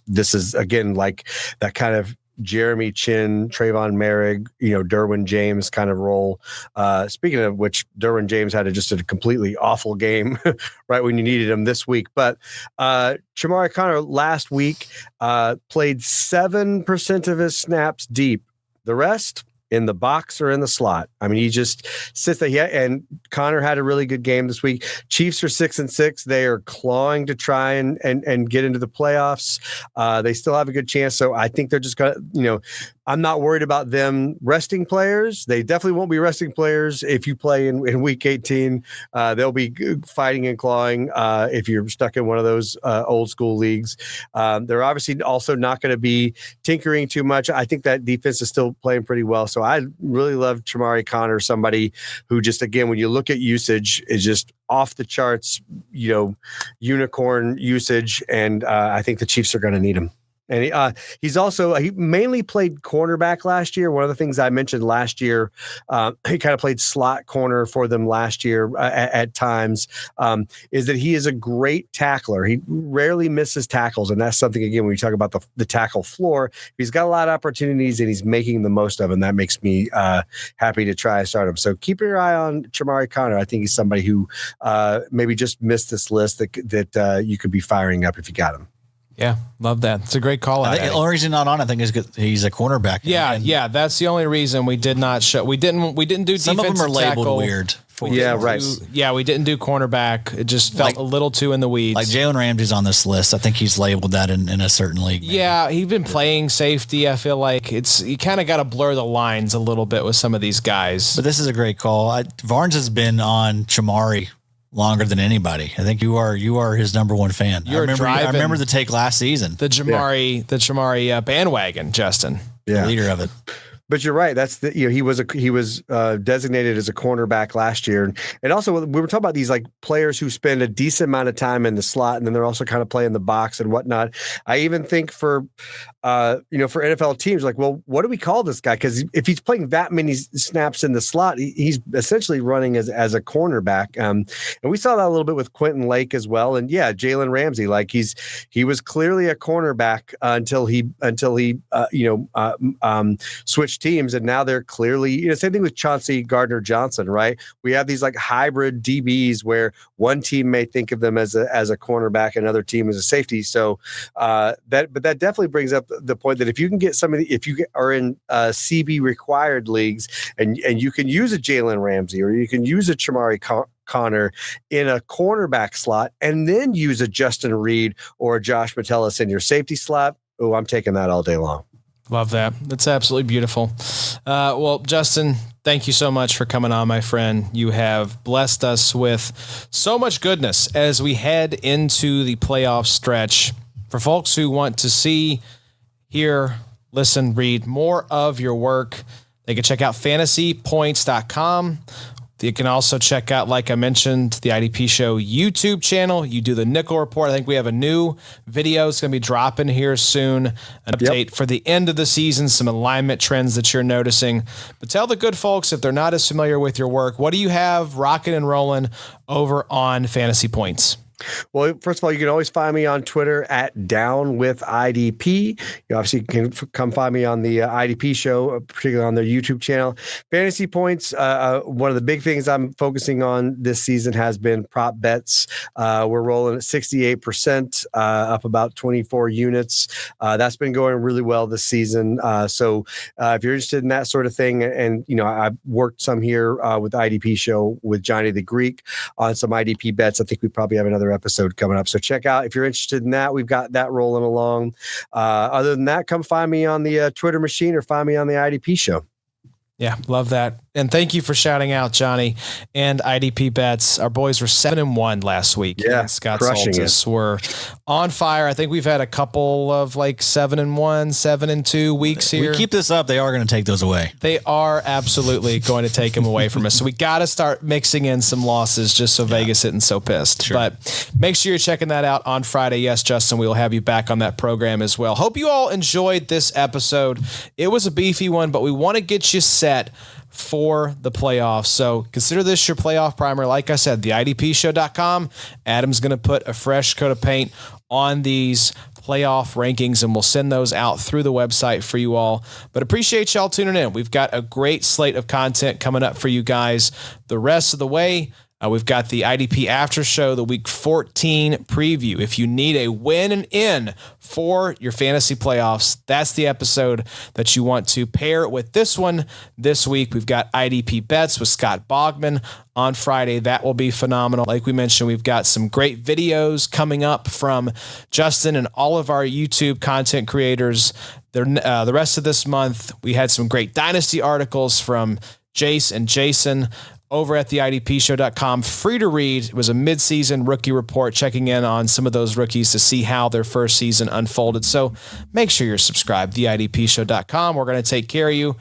this is again like that kind of Jeremy Chin, Trayvon Merrick, Derwin James kind of role. Speaking of which, Derwin James had just a completely awful game right when you needed him this week. But Chamari Connor last week played 7% of his snaps deep. The rest in the box or in the slot. I mean, he just sits there. Yeah, and Connor had a really good game this week. Chiefs are 6-6. They are clawing to try and get into the playoffs. They still have a good chance. So I think they're just going to, I'm not worried about them resting players. They definitely won't be resting players if you play in week 18. They'll be fighting and clawing if you're stuck in one of those old school leagues. They're obviously also not going to be tinkering too much. I think that defense is still playing pretty well. So I really love Chamari Connor, somebody who just, again, when you look at usage, is just off the charts, unicorn usage. And I think the Chiefs are going to need him. And he mainly played cornerback last year. One of the things I mentioned last year, he kind of played slot corner for them last year at times, is that he is a great tackler. He rarely misses tackles. And that's something, again, when we talk about the tackle floor, he's got a lot of opportunities and he's making the most of them. That makes me happy to try and start him. So keep your eye on Chamari Connor. I think he's somebody who maybe just missed this list that you could be firing up if you got him. Yeah, love that. It's a great call out. The only reason not on, I think, is he's a cornerback. Yeah, that's the only reason we did not show. We didn't do some of them are labeled tackle. weird. Right. Yeah, we didn't do cornerback. It just felt a little too in the weeds. Like Jalen Ramsey's on this list. I think he's labeled that in a certain league. Maybe. Yeah, he's been playing safety. I feel like you kind of got to blur the lines a little bit with some of these guys. But this is a great call. Varnes has been on Chamari longer than anybody. I think you are his number one fan. I remember the take last season. The Chamari bandwagon, Justin. Yeah. The leader of it. But you're right. That's he was designated as a cornerback last year, and also we were talking about these like players who spend a decent amount of time in the slot, and then they're also kind of playing the box and whatnot. I even think for NFL teams, like, well, what do we call this guy? Because if he's playing that many snaps in the slot, he's essentially running as a cornerback. And we saw that a little bit with Quentin Lake as well. And yeah, Jalen Ramsey, like he was clearly a cornerback until he switched teams, and now they're clearly, same thing with Chauncey Gardner-Johnson, right? We have these like hybrid DBs where one team may think of them as a cornerback, another team as a safety. So that definitely brings up the point that if you can get if you are in CB required leagues and you can use a Jalen Ramsey or you can use a Chamari Connor in a cornerback slot and then use a Justin Reed or a Josh Metellus in your safety slot, oh, I'm taking that all day long. Love that. That's absolutely beautiful. Well, Justin, thank you so much for coming on, my friend. You have blessed us with so much goodness as we head into the playoff stretch. For folks who want to see, hear, listen, read more of your work, they can check out fantasypoints.com. You can also check out, like I mentioned, the IDP Show YouTube channel. You do the Nickel Report. I think we have a new video. It's going to be dropping here soon. An update for the end of the season, some alignment trends that you're noticing. But tell the good folks, if they're not as familiar with your work, what do you have rocking and rolling over on Fantasy Points? Well, first of all, you can always find me on Twitter at Down with IDP. You obviously can come find me on the IDP show, particularly on their YouTube channel. Fantasy points. One of the big things I'm focusing on this season has been prop bets. We're rolling at 68%, up about 24 units. That's been going really well this season. So if you're interested in that sort of thing, and I've worked some here with the IDP show with Johnny the Greek on some IDP bets. I think we probably have another episode coming up. So check out if you're interested in that. We've got that rolling along. Other than that, come find me on the Twitter machine or find me on the IDP show. Yeah, love that. And thank you for shouting out Johnny and IDP bets. Our boys were 7-1 last week. Yeah, Scott crushing Soltis were on fire. I think we've had a couple of like 7-1, 7-2 weeks here. We keep this up, they are going to take those away. They are absolutely going to take them away from us. So we got to start mixing in some losses just so Vegas isn't so pissed. Sure. But make sure you're checking that out on Friday. Yes, Justin, we will have you back on that program as well. Hope you all enjoyed this episode. It was a beefy one, but we want to get you set for the playoffs. So consider this your playoff primer. Like I said, the IDPshow.com. Adam's going to put a fresh coat of paint on these playoff rankings, and we'll send those out through the website for you all. But appreciate y'all tuning in. We've got a great slate of content coming up for you guys the rest of the way. We've got the IDP after show, the week 14 preview. If you need a win and in for your fantasy playoffs, that's the episode that you want to pair with this one this week. We've got IDP bets with Scott Bogman on Friday. That will be phenomenal. Like we mentioned, we've got some great videos coming up from Justin and all of our YouTube content creators. The rest of this month, we had some great Dynasty articles from Jace and Jason over at the IDPshow.com. Free to read. It was a midseason rookie report, checking in on some of those rookies to see how their first season unfolded. So make sure you're subscribed to the IDPshow.com. We're going to take care of you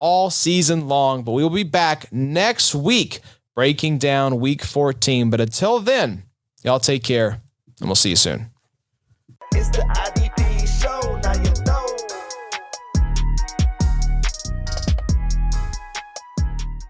all season long, but we will be back next week breaking down week 14. But until then, y'all take care, and we'll see you soon. It's the IDP